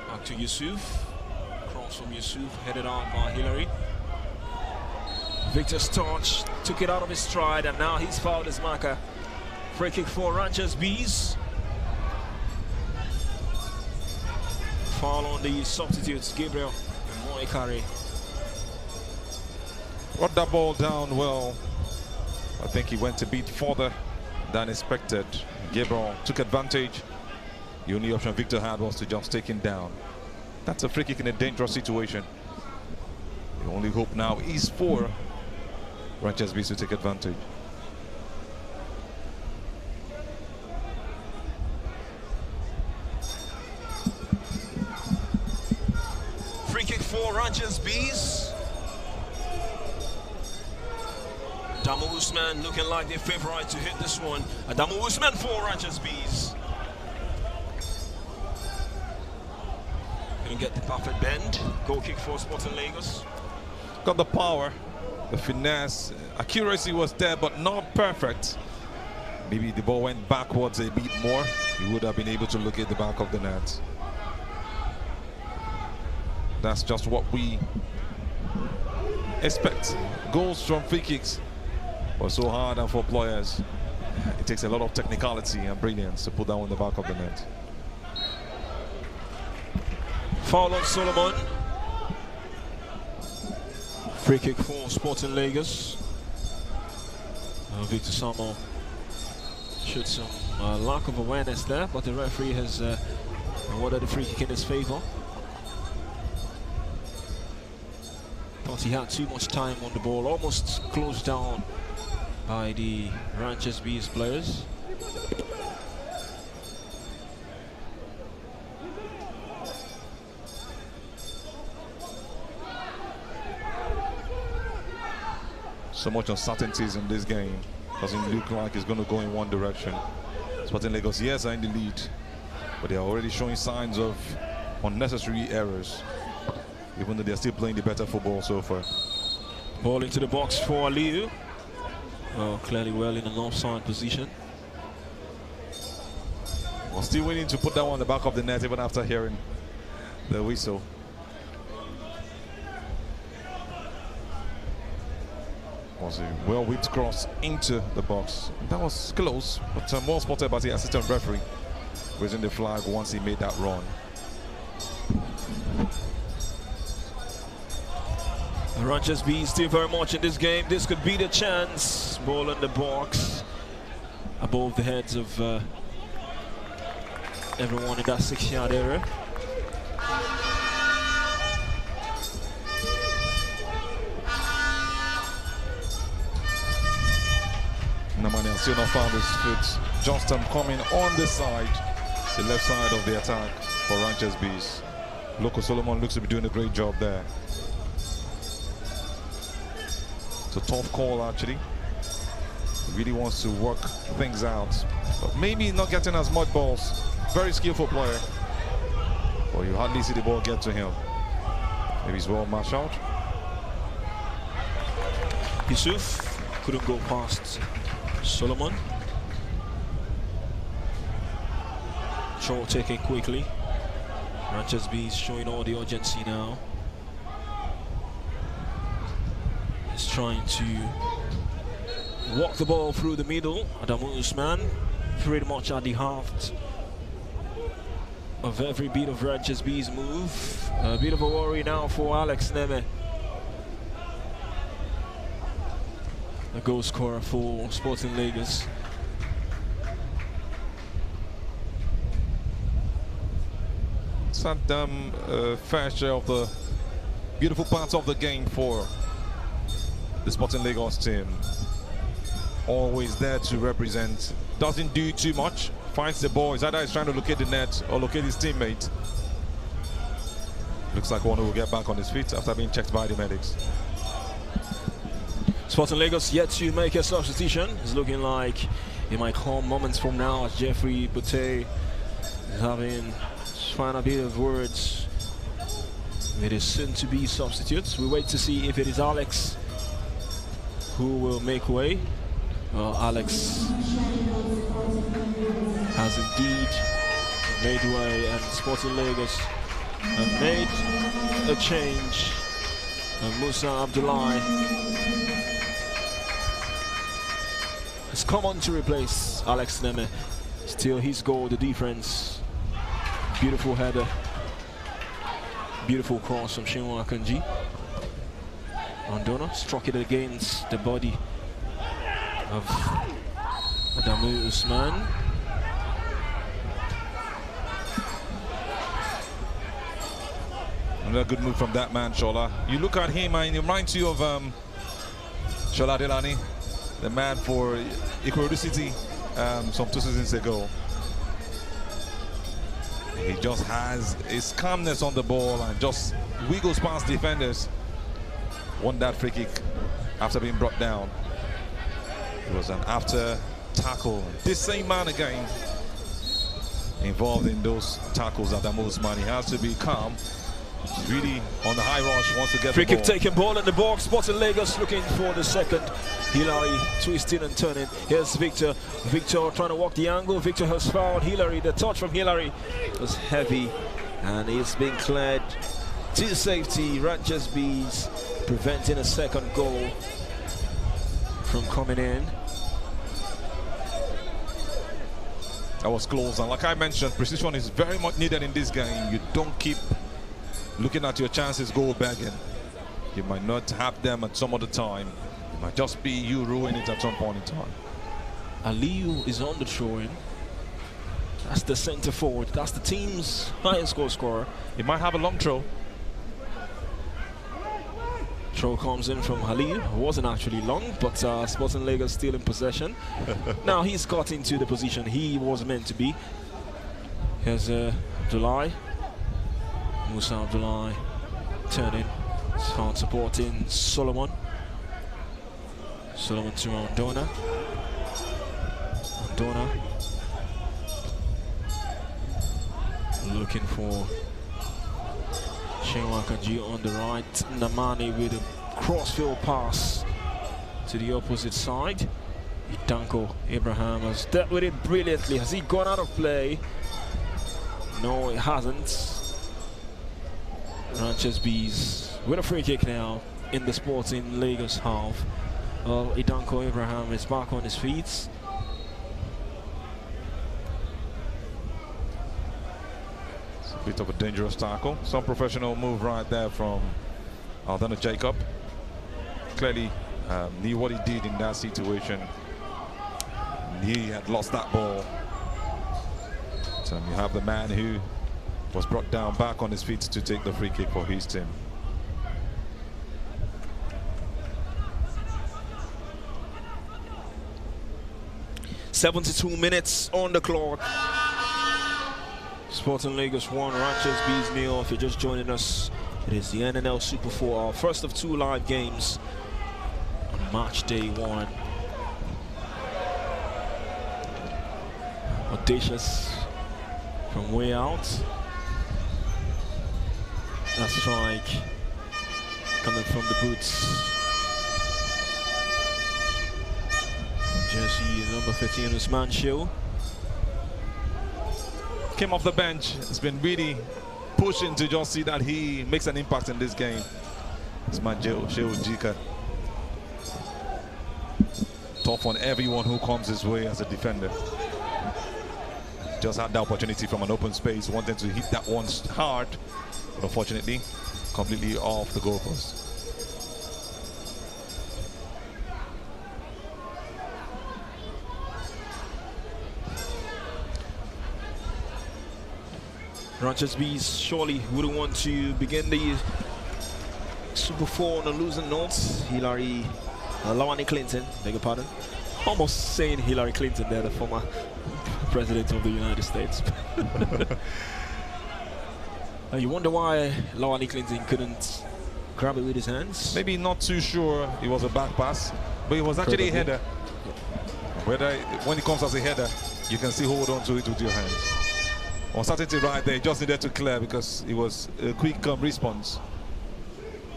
Back to Yusuf. Cross from Yusuf, headed out by Hillary. Victor Storch took it out of his stride, and now he's fouled his marker. Free kick for Rangers Bees. Foul on the substitutes, Gabriel and Moikari. Brought that ball down well. I think he went a bit further than expected. Gabriel took advantage. The only option Victor had was to just take him down. That's a free kick in a dangerous situation. The only hope now is for Rangers Bees to take advantage. Free kick for Rangers Bees. Adamu Usman looking like the favorite to hit this one. Adamu Usman for Rangers Bees. Couldn't get the perfect bend. Goal kick for Sporting Lagos. Got the power, the finesse, accuracy was there, but not perfect. Maybe the ball went backwards a bit more. He would have been able to look at the back of the net. That's just what we expect. Goals from free kicks were so hard, and for players, it takes a lot of technicality and brilliance to put that on the back of the net. Foul on Solomon. Free kick for Sporting Lagos. Victor Samo showed some lack of awareness there, but the referee has awarded the free kick in his favor. Thought he had too much time on the ball, almost closed down by the Rangers Bees players. So much uncertainties in this game. Doesn't look like it's going to go in one direction. Sporting Lagos, yes, are in the lead, but they are already showing signs of unnecessary errors, even though they're still playing the better football so far. Ball into the box for Aliu. Well, clearly well in an offside position. Well, still waiting to put that one on the back of the net even after hearing the whistle. Was a well-whipped cross into the box. That was close, but well spotted by the assistant referee, raising the flag once he made that run. Ranchers B still very much in this game. This could be the chance. Ball in the box above the heads of everyone in that 6-yard area. Namani has still not found his foot. Johnston coming on the side, the left side of the attack for Ranchers Bees. Loco Solomon looks to be doing a great job there. It's a tough call actually. He really wants to work things out, but maybe not getting as much balls. Very skillful player, but you hardly see the ball get to him. Maybe he's well matched out. Yusuf couldn't go past Solomon. Short taken quickly. Ranchers B showing all the urgency now. He's trying to walk the ball through the middle. Adamu Usman pretty much at the heart of every bit of Ranchers B's move. A bit of a worry now for Alex Neme, the goal scorer for Sporting Lagos. It's not fair share of the beautiful parts of the game for the Sporting Lagos team. Always there to represent, doesn't do too much, finds the ball, either he's trying to locate the net or locate his teammate. Looks like one who will get back on his feet after being checked by the medics. Sporting Lagos yet to make a substitution. It's looking like it might come moments from now as Jeffrey Bote is having final bit of words with his soon-to-be substitutes. We wait to see if it is Alex who will make way. Well, Alex has indeed made way, and Sporting Lagos have made a change. And Musa Abdullahi has come on to replace Alex Neme. Still his goal, the difference. Beautiful header. Beautiful cross from Shinwa Akanji. Andona struck it against the body of Adamu Usman. Another good move from that man, Shola. You look at him and it reminds you of Shola Delani, the man for Ikorodu City some 2 seasons ago. He just has his calmness on the ball and just wiggles past defenders. Won that free kick after being brought down. It was an after tackle. This same man again involved in those tackles at Adamu Usman. He has to be calm. He's really on the high rush, wants to get free the kick ball. taken, ball in the box. Sporting Lagos looking for the second. Hilary twisting and turning. Here's Victor. Victor trying to walk the angle. Victor has found Hilary. The touch from Hilary was heavy and it's been cleared to safety. Ranchers Bees preventing a second goal from coming in. That was close, and like I mentioned, precision is very much needed in this game. You don't keep looking at your chances goal begging. You might not have them at some other time. It might just be you ruining it at some point in time. Aliyu is on the throw-in. That's the centre forward. That's the team's highest goal scorer. He might have a long throw. Throw comes in from Aliyu. It wasn't actually long, but Sporting Lagos still in possession. Now he's got into the position he was meant to be. Here's Abdullahi. Musa Abdullahi turning. He's found supporting Solomon. Solomon to Andona. Andona looking for Shinwa Kanji on the right. Namani with a crossfield pass to the opposite side. Itanko Abraham has dealt with it brilliantly. Has he gone out of play? No, it hasn't. Ranchers Bees with a free kick now in the Sporting Lagos half. Well, Itanko Abraham is back on his feet. It's a bit of a dangerous tackle. Some professional move right there from Aldana Jacob. Clearly knew what he did in that situation. He had lost that ball. So you have the man who was brought down back on his feet to take the free kick for his team. .72 minutes on the clock. Sporting Lagos 1, Ranchers Bees 0. If you're just joining us, it is the NNL Super 4, our first of 2 live games on match day 1. Audacious from way out. That strike coming from the boots. Jersey number 13, Usman Show. Came off the bench. It's been really pushing to just see that he makes an impact in this game. Usman Show Jika. Tough on everyone who comes his way as a defender. Just had the opportunity from an open space, wanted to hit that one hard, but unfortunately, completely off the goalpost. Ranchers Bees surely wouldn't want to begin the Super 4 on a losing note. Lawani Clinton, beg your pardon. Almost saying Hillary Clinton there, the former President of the United States. You wonder why Lawani Clinton couldn't grab it with his hands? Maybe not too sure it was a back pass, but it was actually a header. Whether when it comes as a header, you can still hold on to it with your hands. Uncertainty right there, just needed to clear because it was a quick response.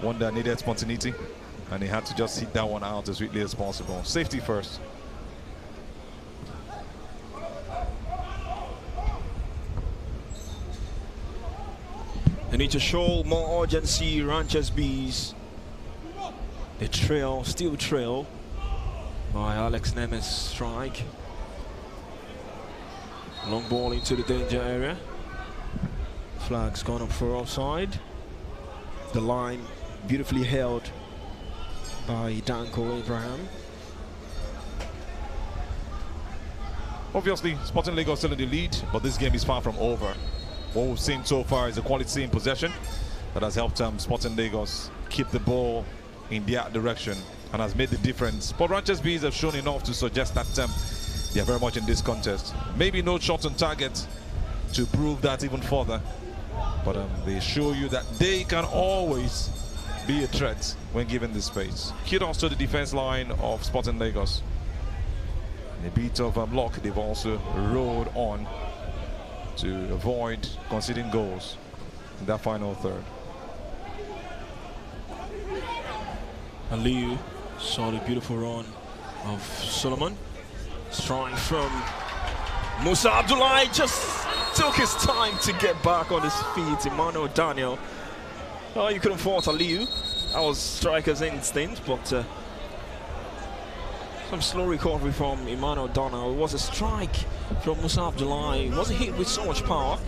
One that needed spontaneity, and he had to just hit that one out as quickly as possible. Safety first. They need to show more urgency, Ranchers Bees. They trail, still trail by Alex Nemes' strike. Long ball into the danger area. Flag's gone up for offside. The line beautifully held by Danko Abraham. Obviously, Sporting Lagos still in the lead, but this game is far from over. What we've seen so far is a quality in possession that has helped Sporting Lagos keep the ball in their direction and has made the difference. But Ranchers Bees have shown enough to suggest that they are very much in this contest. Maybe no shot on target to prove that even further, but they show you that they can always be a threat when given the space. Kudos to the defense line of Sporting Lagos. And a bit of luck, they've also rode on to avoid conceding goals in that final third. Aliyu saw the beautiful run of Solomon. Strike from Musa Abdullahi, just took his time to get back on his feet. Emmanuel Daniel. Oh, you couldn't fault Aliyu. That was striker's instinct, but some slow recovery from Emmanuel Daniel. It was a strike from Musa Abdullahi. It wasn't hit with so much power.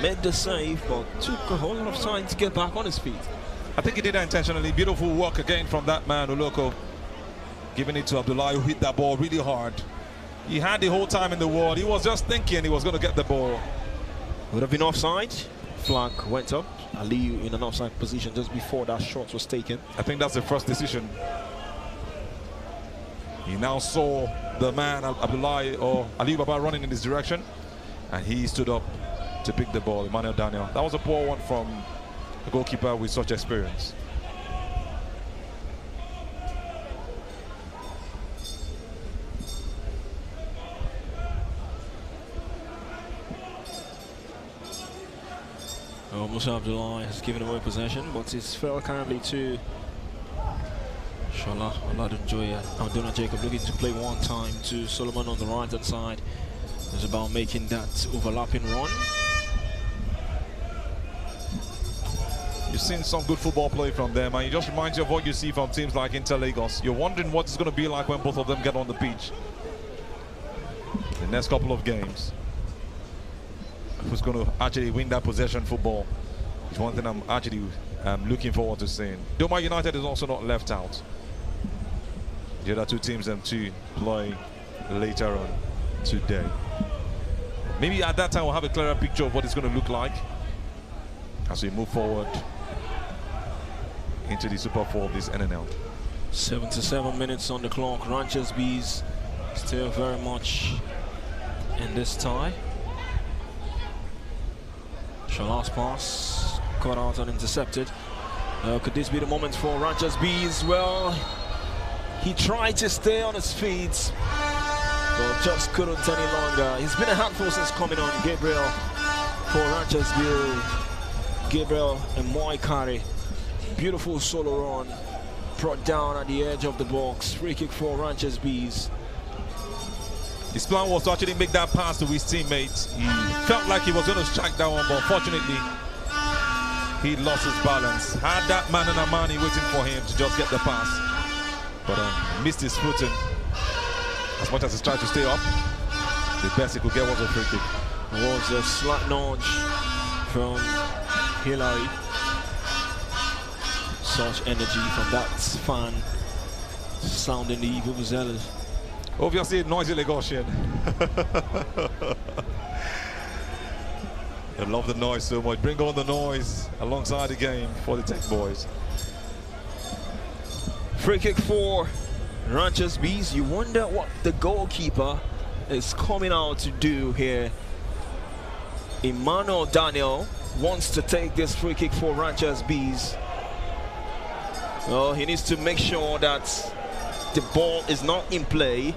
Made the save, but took a whole lot of time to get back on his feet. I think he did that intentionally. Beautiful work again from that man, Oloko. Giving it to Abdullahi, who hit that ball really hard. He had the whole time in the world. He was just thinking he was going to get the ball. Would have been offside. Flag went up. Aliyu in an offside position just before that shot was taken. I think that's the first decision. He now saw the man, Abdullahi or Aliyu Baba, running in his direction, and he stood up to pick the ball, Emmanuel Daniel. That was a poor one from a goalkeeper with such experience. Oh, Musa Abdullahi has given away possession, but it's fell currently to Shola Oladunjoya. Aldona Jacob looking to play one time to Solomon on the right hand side. It's about making that overlapping run. You've seen some good football play from them, and it just reminds you of what you see from teams like Inter Lagos. You're wondering what it's going to be like when both of them get on the pitch the next couple of games. who's going to actually win that possession football. It's one thing I'm actually looking forward to seeing. Doma United is also not left out. The other two teams to play later on today. Maybe at that time we'll have a clearer picture of what it's going to look like as we move forward into the Super 4 of this NNL. 77 minutes on the clock. Ranchers Bees still very much in this tie. Shalah's pass cut out and intercepted. Could this be the moment for Ranchers Bees? Well, he tried to stay on his feet, but just couldn't any longer. He's been a handful since coming on. Gabriel for Ranchers Bees. Gabriel and Moikari. Beautiful solo run. Brought down at the edge of the box. Free kick for Ranchers Bees. His plan was to actually make that pass to his teammates. He felt like he was going to strike that one, but unfortunately, he lost his balance. Had that man and Amani waiting for him to just get the pass, but missed his footing. As much as he tried to stay up, the best he could get was a free kick. Was a slight nudge from Hillary. Such energy from that fan sounding the evil zealous. Obviously, noisy Lagosian. I love the noise so much. Bring on the noise alongside the game for the Tech Boys. Free kick for Ranchers Bees. You wonder what the goalkeeper is coming out to do here. Emmanuel Daniel wants to take this free kick for Ranchers Bees. Well, he needs to make sure that the ball is not in play.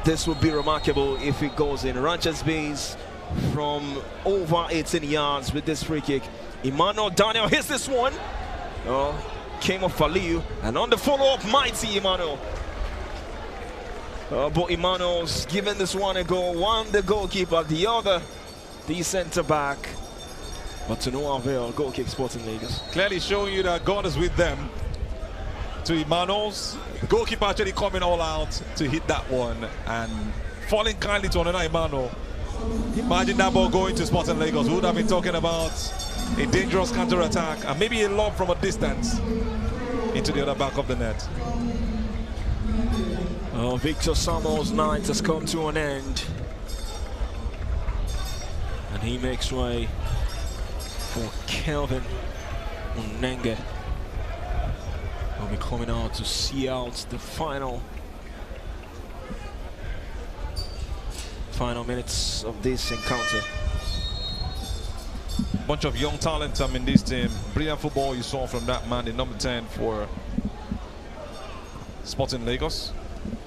This would be remarkable if it goes in. Ranchers Bees from over 18 yards with this free kick. Emmanuel Daniel hits this one. Oh, came off Faliu, and on the follow-up, mighty Emmanuel. But Emmanuel's given this one a go. One the goalkeeper, the other the centre-back. But to no avail, goal kick Sporting Lagos. Clearly showing you that God is with them. To Emmanuel's goalkeeper actually coming all out to hit that one and falling kindly to another Emmanuel. Imagine that ball going to Sporting Lagos. We would have been talking about a dangerous counter-attack and maybe a lob from a distance into the other back of the net. Oh, Victor Samuel's night has come to an end. And he makes way for Kelvin Unenge. Will be coming out to see out the final minutes of this encounter. Bunch of young talent in this team. Brilliant football you saw from that man, the number 10 for Sporting Lagos.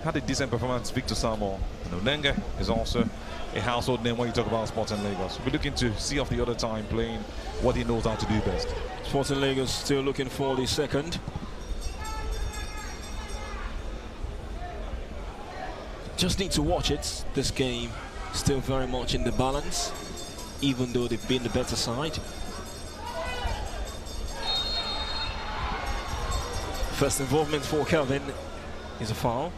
Had a decent performance, Victor Samuel. And Unenge is also a household name when you talk about Sporting Lagos. We're looking to see off the other time playing what he knows how to do best. Sporting Lagos still looking for the second. Just need to watch it. This game still very much in the balance, even though they've been the better side. First involvement for Kelvin is a foul.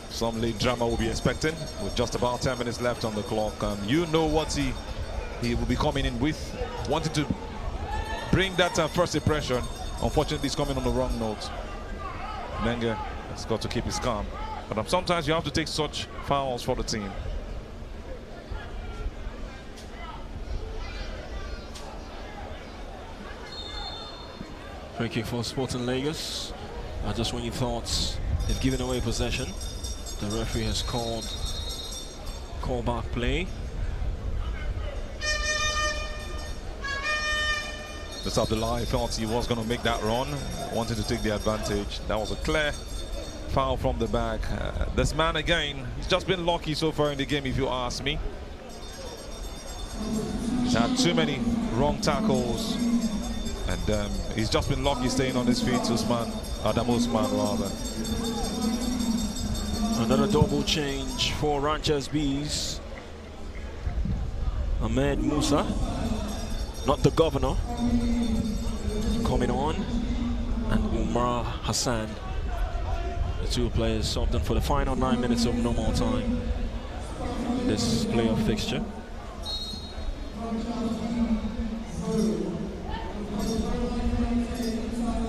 Some late drama will be expecting with just about 10 minutes left on the clock. You know what he will be coming in with, wanting to bring that first impression. Unfortunately, he's coming on the wrong note. Menga has got to keep his calm. But sometimes you have to take such fouls for the team. Free kick for Sporting Lagos. Just when you thought they've given away possession, the referee has called back play. Just up the line, felt he was going to make that run, wanted to take the advantage. That was a clear foul from the back. This man again, he's just been lucky so far in the game, if you ask me. He's had too many wrong tackles, and he's just been lucky staying on his feet. Adamu Usman rather. Another double change for Ranchers Bees. Ahmed Musa, not the governor, coming on, and Umar Hassan, the Two players subbed in for the final 9 minutes of normal time. This playoff fixture.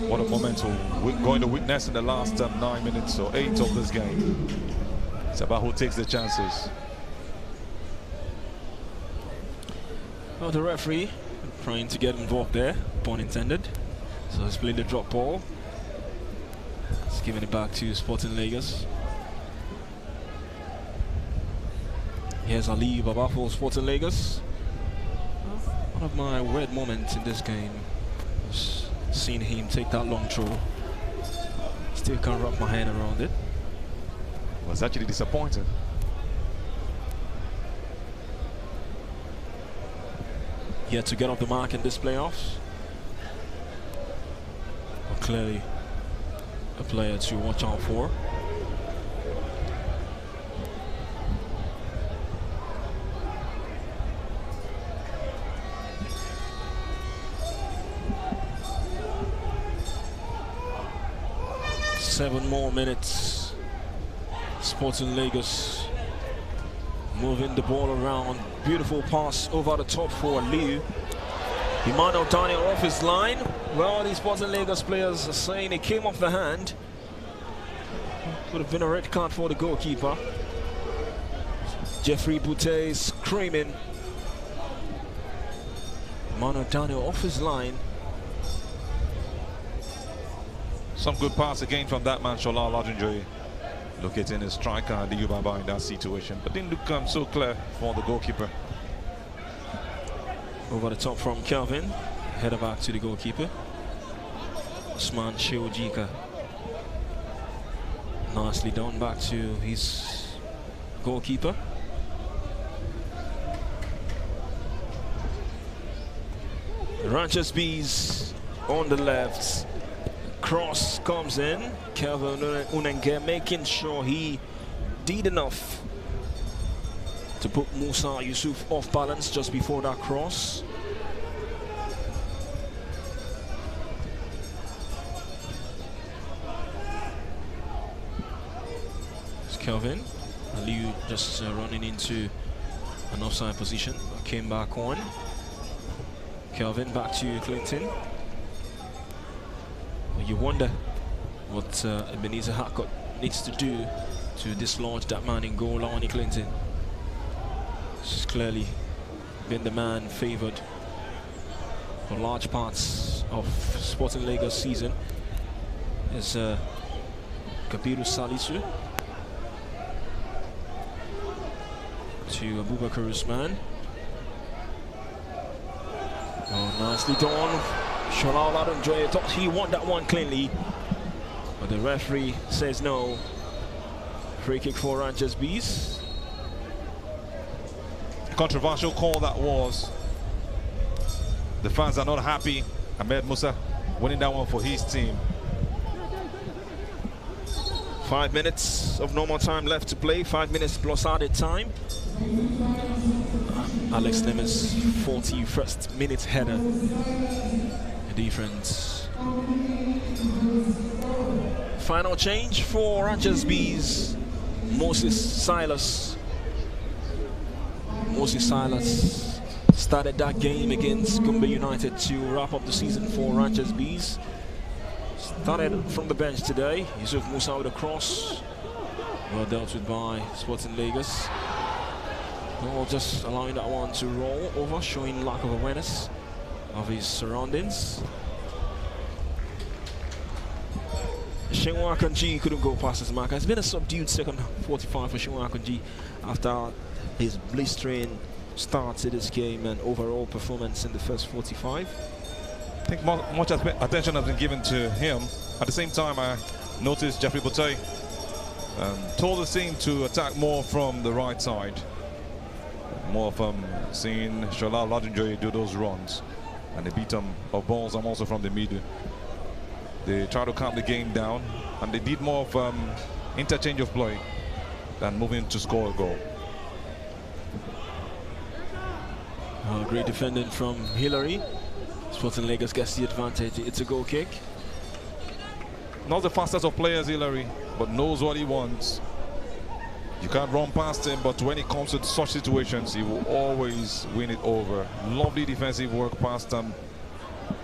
What a momentum we're going to witness in the last 9 minutes or 8 of this game. It's about who takes the chances. Well, the referee trying to get involved there, pun intended. So he's playing the drop ball. He's giving it back to Sporting Lagos. Here's Ali Baba for Sporting Lagos. One of my weird moments in this game was seeing him take that long throw. Still can't wrap my hand around it. It was actually disappointing. Yet to get off the mark in this playoffs. But clearly a player to watch out for. Seven more minutes. Sporting Lagos moving the ball around. Beautiful pass over the top for Liu. Emmanuel Daniel off his line. Well, these Sporting Lagos players are saying it came off the hand. Could have been a red card for the goalkeeper. Jeffrey Boutte screaming. Emmanuel Daniel off his line. Some good pass again from that man, Shola Olatunjoye. Locating his striker and the Baba in that situation. But didn't look so clear for the goalkeeper. Over the top from Kelvin. Header back to the goalkeeper. Usman Shiojika. Nicely done back to his goalkeeper. Ranchers Bees on the left. Cross comes in. Kelvin Unenge making sure he did enough to put Musa Yusuf off balance just before that cross. It's Kelvin. Aliu just running into an offside position. Came back on. Kelvin back to Clinton. You wonder what Ebenezer Harcourt needs to do to dislodge that man in goal, Lawani Clinton. He's clearly been the man favoured for large parts of Sporting Lagos season. There's Kabiru Salisu to Abubakar Usman. Oh, nicely done. Shola Olatunjoye thought he won that one cleanly, but the referee says no. Free kick for Ranchers Bees. Controversial call that was. The fans are not happy. Ahmed Musa winning that one for his team. 5 minutes of normal time left to play. 5 minutes plus added time. Alex Nemes' 41st minute header. A difference. Final change for Ranchers Bees. Moses Silas started that game against Gumbe United to wrap up the season for Ranchers Bees. Started from the bench today. Yusuf Musa with a cross. Well dealt with by Sporting Lagos. Well, just allowing that one to roll over, showing lack of awareness of his surroundings. Shenwa Akanji couldn't go past his marker. It's been a subdued second 45 for Shenwa Akanji after his blistering start to this game and overall performance in the first 45. I think much attention has been given to him. At the same time, I noticed Jeffrey Boutte told the team to attack more from the right side. More from seeing Shola Olatunjoye do those runs. And they beat him of balls and also from the middle. They try to calm the game down, and they did more of interchange of play than moving to score a goal. Great defending from Hillary. Sporting Lagos gets the advantage. It's a goal kick. Not the fastest of players, Hillary, but knows what he wants. You can't run past him, but when it comes to such situations, he will always win it over. Lovely defensive work past the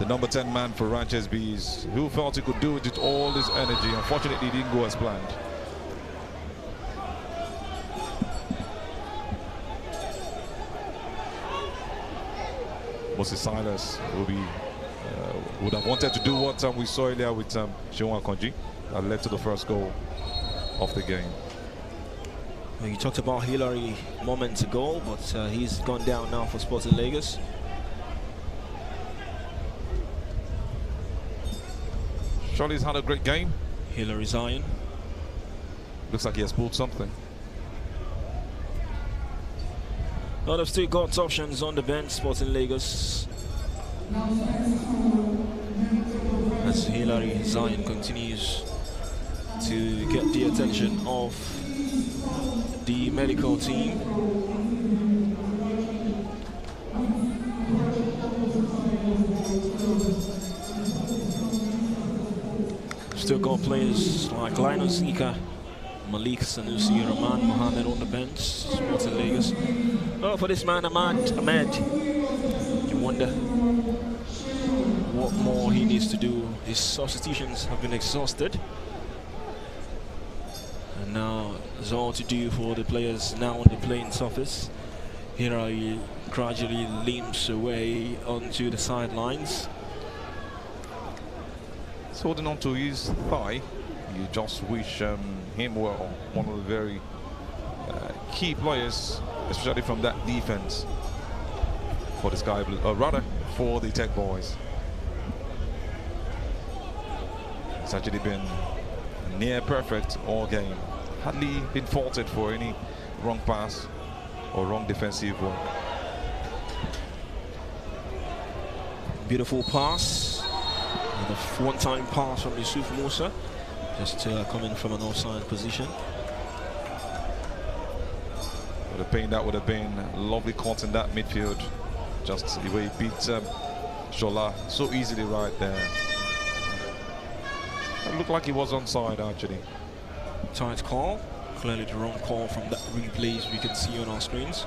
number 10 man for Ranches Bees, who felt he could do it with all his energy. Unfortunately, it didn't go as planned. Moses Silas would have wanted to do what we saw earlier with Shewan Konji that led to the first goal of the game. You talked about Hillary moments ago, but he's gone down now for Sporting Lagos. Charlie's had a great game. Hillary Zion. Looks like he has pulled something. Well, they've still got options on the bench, Sporting Lagos. As Hillary Zion continues to get the attention of the medical team. Still got players like Linus Ika, Malik Sanusi, Rahman Mohammed on the bench, Sporting Lagos. Oh, for this man, Ahmed, you wonder what more he needs to do. His substitutions have been exhausted. And now there's all to do for the players now on the playing surface. Here he gradually limps away onto the sidelines. He's holding on to his thigh. You just wish him well. One of the very key players, especially from that defense for the Sky Blue, or rather for the Tech Boys. It's actually been near perfect all game. Hardly been faulted for any wrong pass or wrong defensive work. Beautiful pass. And a one-time pass from Yusuf Musa. Just coming from an offside position. Would have been, that would have been lovely caught in that midfield. Just the way he beat Shola so easily right there. It looked like he was onside actually. Tight call. Clearly the wrong call from that replays we can see on our screens.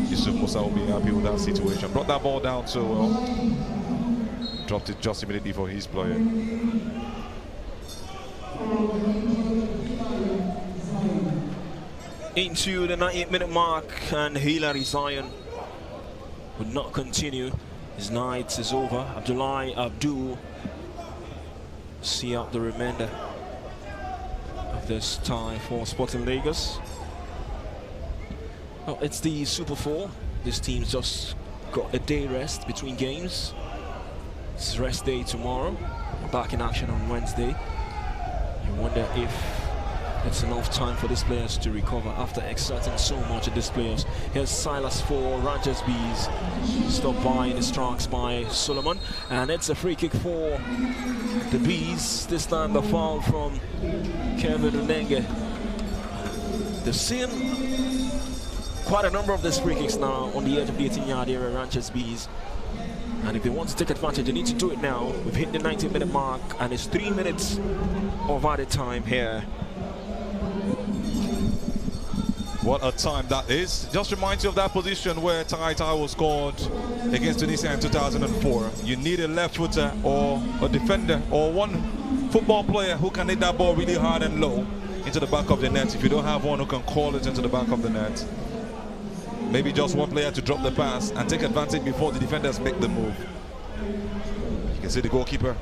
Yusuf Musa will be happy with that situation. Brought that ball down so well. Dropped it just immediately for his player. Into the 98-minute mark, and Hillary Zion would not continue. His night is over. Abdullahi Abdul see out the remainder of this tie for Sporting Lagos. Well, it's the Super 4. This team's just got a day rest between games. It's rest day tomorrow. Back in action on Wednesday. You wonder if it's enough time for these players to recover after exerting so much in these playoffs. Here's Silas for Ranches Bees. Stopped by in the strikes by Solomon. And it's a free kick for the Bees. This time the foul from Kevin Unenge. They've seen quite a number of these free kicks now on the edge of the 18-yard area, Ranches Bees. And if they want to take advantage, they need to do it now. We've hit the 90-minute mark, and it's 3 minutes of added time here. What a time that is. Just reminds you of that position where Tai was scored against Tunisia in 2004. You need a left footer or a defender or one football player who can hit that ball really hard and low into the back of the net. If you don't have one who can call it into the back of the net, maybe just one player to drop the pass and take advantage before the defenders make the move. You can see the goalkeeper,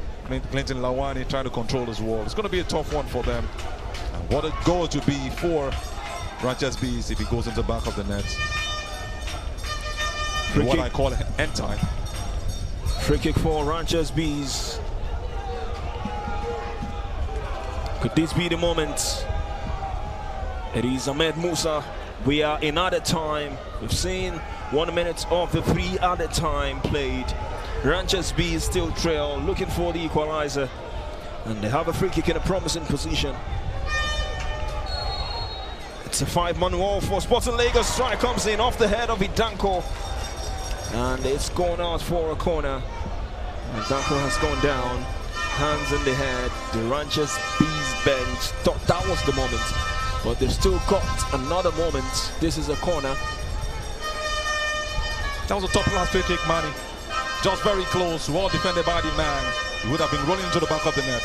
Clinton Lawani, trying to control his wall. It's going to be a tough one for them. And what a goal to be for Ranches Bees if he goes into the back of the net. What I call end time. Free kick for Ranches Bees. Could this be the moment? It is Ahmed Musa. We are in added time. We've seen 1 minute of the 3 added time played. Ranches Bees still trail, looking for the equalizer. And they have a free kick in a promising position. It's a 5-man wall for Sporting Lagos. Strike comes in off the head of Idanko. And it's gone out for a corner. And that one has gone down. Hands in the head. The Ranchers Bees bench thought that was the moment, but they've still got another moment. This is a corner. That was a top-class free kick, Manny. Just very close, well defended by the man. He would have been rolling into the back of the net.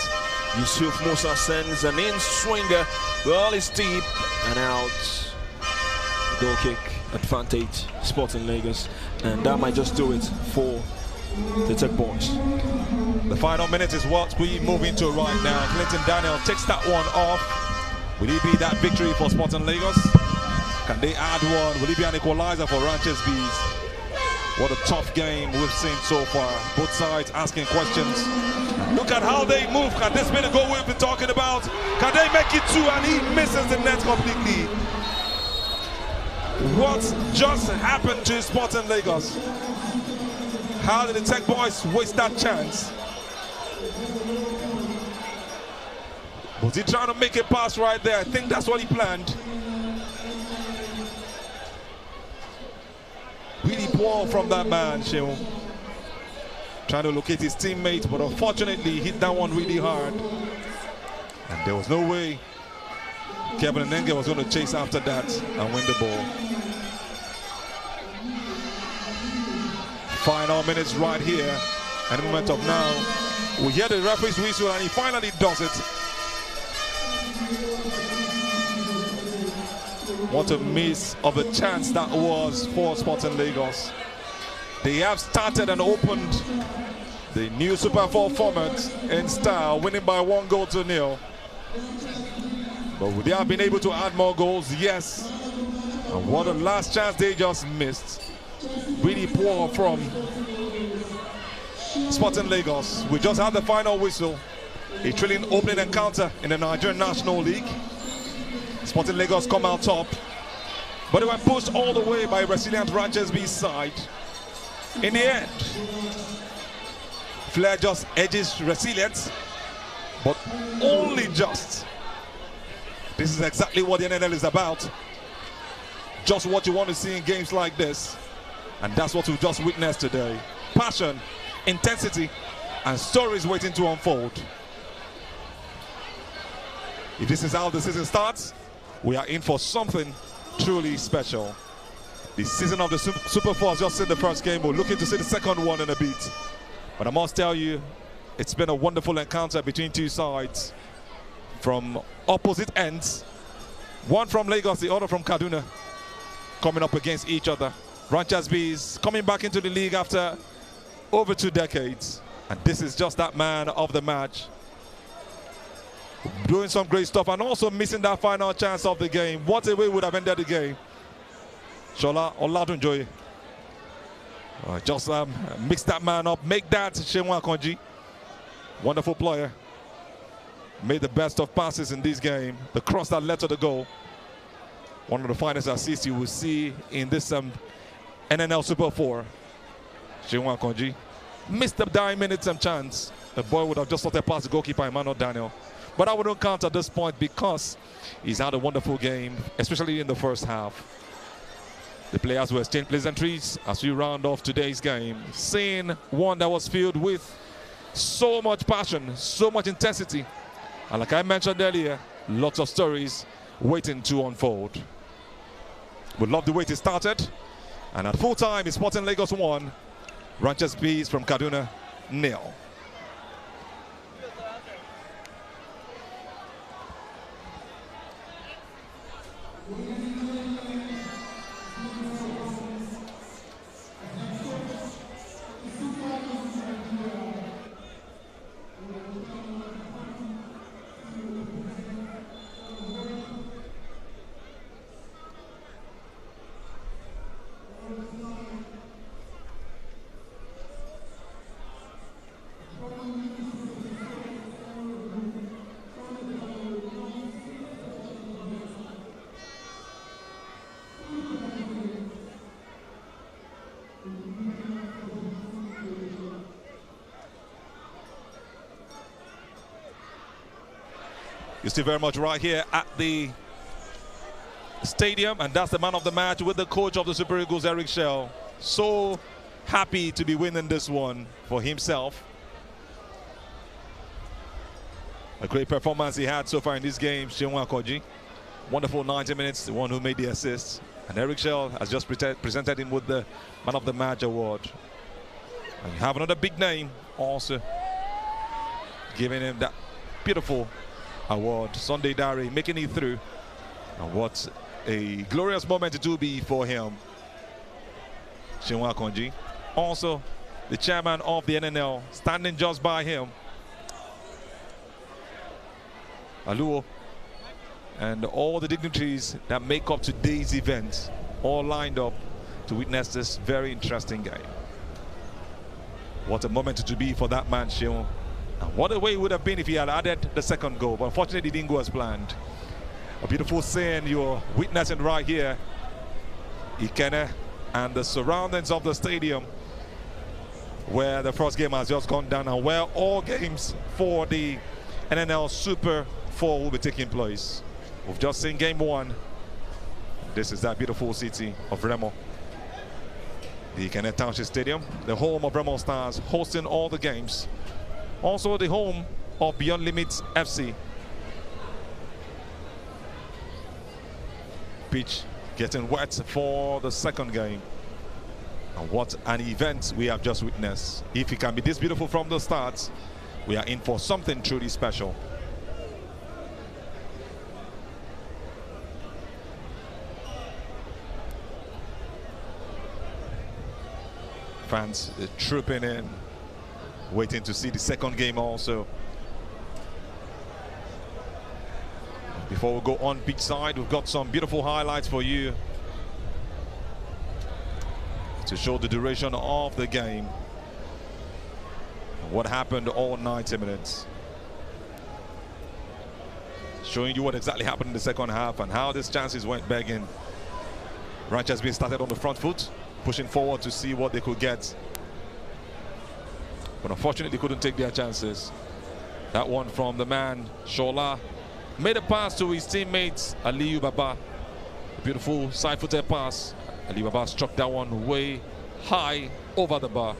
Yusuf Musa sends an in-swinger. Well, it's deep and out. Goal kick advantage, Sporting Lagos. And that might just do it for the Tech Boys. The final minute is what we move into right now. Clinton Daniel takes that one off. Will it be that victory for Sporting Lagos? Can they add one? Will it be an equalizer for Ranchers Bees? What a tough game we've seen so far. Both sides asking questions. Look at how they move. Can this be the goal we've been talking about? Can they make it two? And he misses the net completely. What just happened to Sporting Lagos? How did the Tech Boys waste that chance? Was he trying to make a pass right there? I think that's what he planned. Really poor from that man, Sheon. Trying to locate his teammate, but unfortunately he hit that one really hard. And there was no way Kevin Nenge was going to chase after that and win the ball. Final minutes right here. And the moment of now, we hear the referee's whistle and he finally does it. What a miss of a chance that was for Sporting Lagos. They have started and opened the new Super 4 format in style, winning by 1-0. But would they have been able to add more goals? Yes. And what a last chance they just missed. Really poor from Sporting Lagos. We just had the final whistle. A thrilling opening encounter in the Nigerian National League. Sporting Lagos come out top, but they were pushed all the way by resilient Ranchers Bees side. In the end, Flair just edges resilience, but only just. This is exactly what the NNL is about. Just what you want to see in games like this. And that's what we've just witnessed today. Passion, intensity, and stories waiting to unfold. If this is how the season starts, we are in for something truly special. The season of the Super 4 has just seen the first game. We're looking to see the second one in a bit. But I must tell you, it's been a wonderful encounter between two sides from opposite ends. One from Lagos, the other from Kaduna, coming up against each other. Ranchers Bees coming back into the league after over 2 decades. And this is just that man of the match. Doing some great stuff and also missing that final chance of the game. What a way would have ended the game. Shola Olatunjoye. Just mix that man up. Make that Shenwa Konji. Wonderful player. Made the best of passes in this game. The cross that led to the goal. One of the finest assists you will see in this NNL Super 4. Shenwa Konji. Missed the dying minutes and chance. The boy would have just thought past the goalkeeper, Emmanuel Daniel. But I wouldn't count at this point because he's had a wonderful game, especially in the first half. The players will exchange pleasantries as we round off today's game. Seeing one that was filled with so much passion, so much intensity. And like I mentioned earlier, lots of stories waiting to unfold. We love the way it started. And at full time, it's Sporting Lagos 1, Ranchers Bees from Kaduna 0. You're still very much right here at the stadium, and that's the man of the match with the coach of the Super Eagles, Eric Shell. So happy to be winning this one for himself A great performance he had so far in this game, Sheon Akonji. Wonderful 90 minutes, the one who made the assist. And Eric Shell has just presented him with the Man of the Match award. And you have another big name also giving him that beautiful award. Sunday Dare making it through. And what a glorious moment it will be for him. Sheon Akonji. Also, the chairman of the NNL standing just by him. Aluo. And all the dignitaries that make up today's event all lined up to witness this very interesting game. What a moment to be for that man, Sheon. And what a way it would have been if he had added the second goal, but unfortunately it didn't go as planned. A beautiful scene you're witnessing right here. Ikene and the surroundings of the stadium where the first game has just gone down and where all games for the NNL Super 4 will be taking place. We've just seen game 1. This is that beautiful city of Remo. The Ikene Township Stadium, the home of Remo Stars, hosting all the games. Also the home of Beyond Limits FC. Pitch getting wet for the second game. And what an event we have just witnessed. If it can be this beautiful from the start, we are in for something truly special. Fans trooping in, waiting to see the second game also. Before we go on pitch side, we've got some beautiful highlights for you to show the duration of the game. What happened all 90 minutes. Showing you what exactly happened in the second half and how these chances went begging. Ranch has been started on the front foot, pushing forward to see what they could get. But unfortunately, they couldn't take their chances. That one from the man, Shola, made a pass to his teammate, Aliyu Baba. A beautiful side-footed pass. Aliyu Baba struck that one way high over the bar.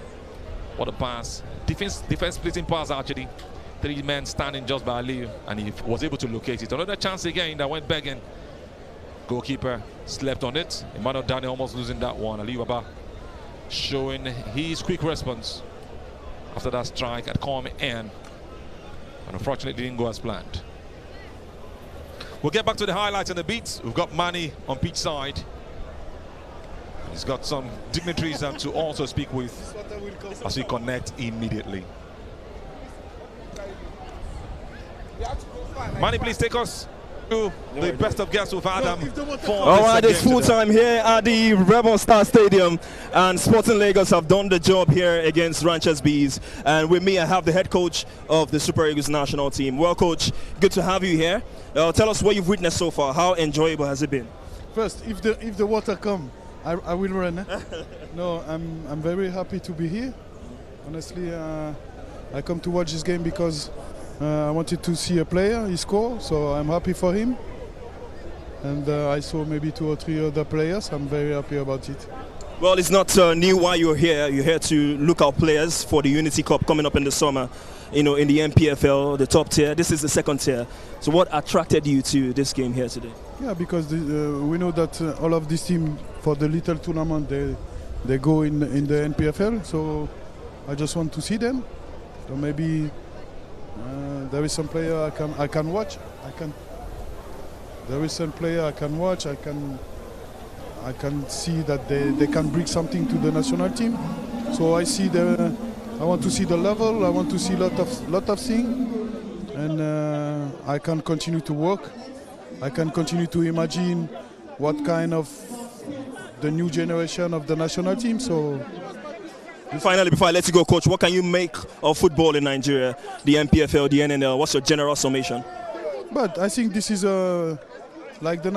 What a pass. Defense splitting pass, actually. 3 men standing just by Aliyu, and he was able to locate it. Another chance again that went begging. Goalkeeper slept on it. Emmanuel Daniel almost losing that one. Aliyu Baba showing his quick response after that strike had come in. And unfortunately, it didn't go as planned. We'll get back to the highlights and the beats. We've got Manny on pitch side. He's got some dignitaries to also speak with as we connect immediately. Manny, please take us to the best of guests we've had all right, it's full time here at the Rebel Star Stadium, and Sporting Lagos have done the job here against Ranchers Bees. And with me, I have the head coach of the Super Eagles national team. Well, coach, good to have you here. Tell us what you've witnessed so far. How enjoyable has it been? First, if the water come, I will run. No, I'm very happy to be here. Honestly, I come to watch this game because I wanted to see a player, he scored, so I'm happy for him. And I saw maybe 2 or 3 other players. I'm very happy about it. Well, it's not new why you're here. You're here to look out players for the Unity Cup coming up in the summer, you know, in the NPFL, the top tier. This is the second tier. So what attracted you to this game here today? Yeah, because we know that all of this team for the little tournament, they go in the NPFL. So I just want to see them. So maybe there is some player I can watch. There is some player I can watch. I can see that they can bring something to the national team. So I want to see the level. I want to see lot of things, and I can continue to work. I can continue to imagine what kind of the new generation of the national team. So. Finally, before I let you go, coach, what can you make of football in Nigeria, the NPFL, the NNL? What's your general summation? But I think this is like the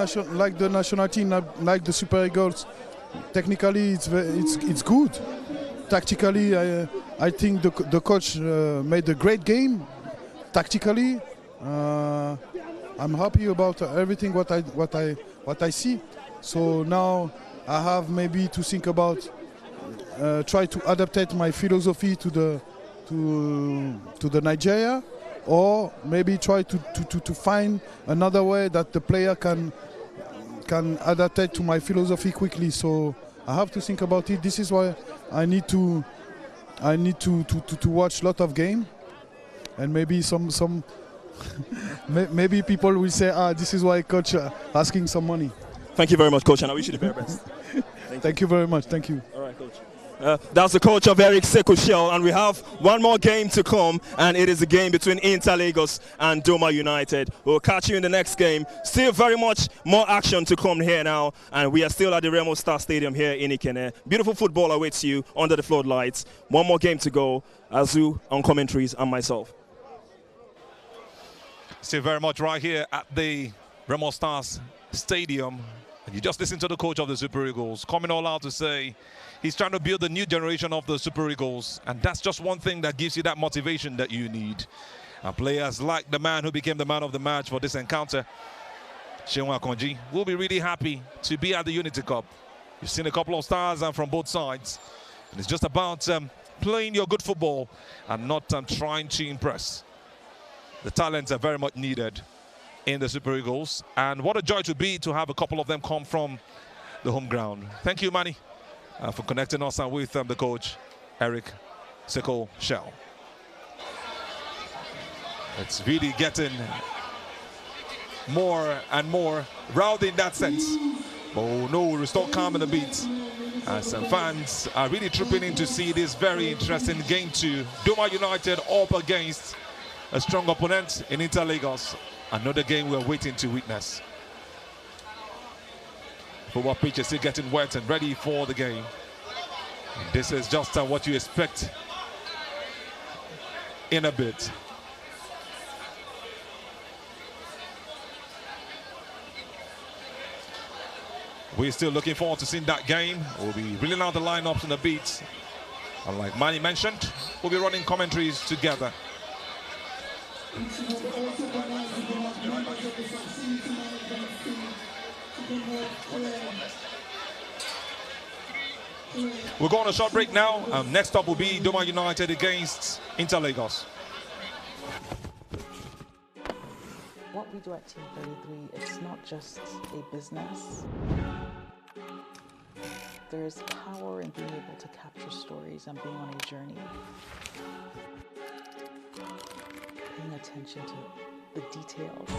national team, like the Super Eagles. Technically, it's good. Tactically, I think the coach made a great game. Tactically, I'm happy about everything what I see. So now I have maybe to think about. Try to adapt my philosophy to the Nigeria, or maybe try to find another way that the player can adapt to my philosophy quickly. So I have to think about it. This is why I need to watch a lot of game, and maybe some maybe people will say, this is why coach asking some money. Thank you very much, coach, and I wish you the very best. Thank you very much. Thank you. All right, coach. That's the coach of Eric Sekoshel, and we have one more game to come, and it is a game between Inter Lagos and Doma United. We'll catch you in the next game. Still very much more action to come here now, and we are still at the Remo Star Stadium here in Ikene. Beautiful football awaits you under the floodlights. One more game to go. Azu on commentaries and myself. Still very much right here at the Remo Stars Stadium. And you just listen to the coach of the Super Eagles coming all out to say he's trying to build a new generation of the Super Eagles, and that's just one thing that gives you that motivation that you need. And players like the man who became the man of the match for this encounter, Seun Akonji, will be really happy to be at the Unity Cup. You've seen a couple of stars from both sides, and it's just about playing your good football and not trying to impress. The talents are very much needed in the Super Eagles, and what a joy to be to have a couple of them come from the home ground. Thank you, Manny, for connecting us with the coach, Eric Sekoshel. It's really getting more and more rowdy in that sense. But no, we restore calm in the beat. Some fans are really trooping in to see this very interesting game too. Doma United up against a strong opponent in Inter Lagos. Another game we're waiting to witness. Football pitch is still getting wet and ready for the game. And this is just what you expect in a bit. We're still looking forward to seeing that game. We'll be reeling out the lineups and the beats. And like Manny mentioned, we'll be running commentaries together. We're going on a short break now. Next up will be Doma United against Inter Lagos. What we do at Team 33, it's not just a business. There is power in being able to capture stories and being on a journey. Paying attention to the details.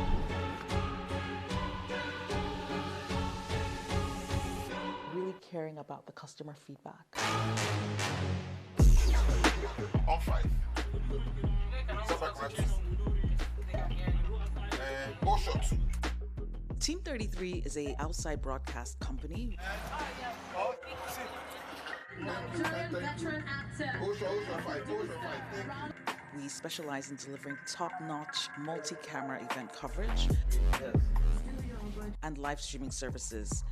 Really caring about the customer feedback. On 5. Go shot. Team 33 is a outside broadcast company. We specialize in delivering top-notch multi-camera event coverage and live streaming services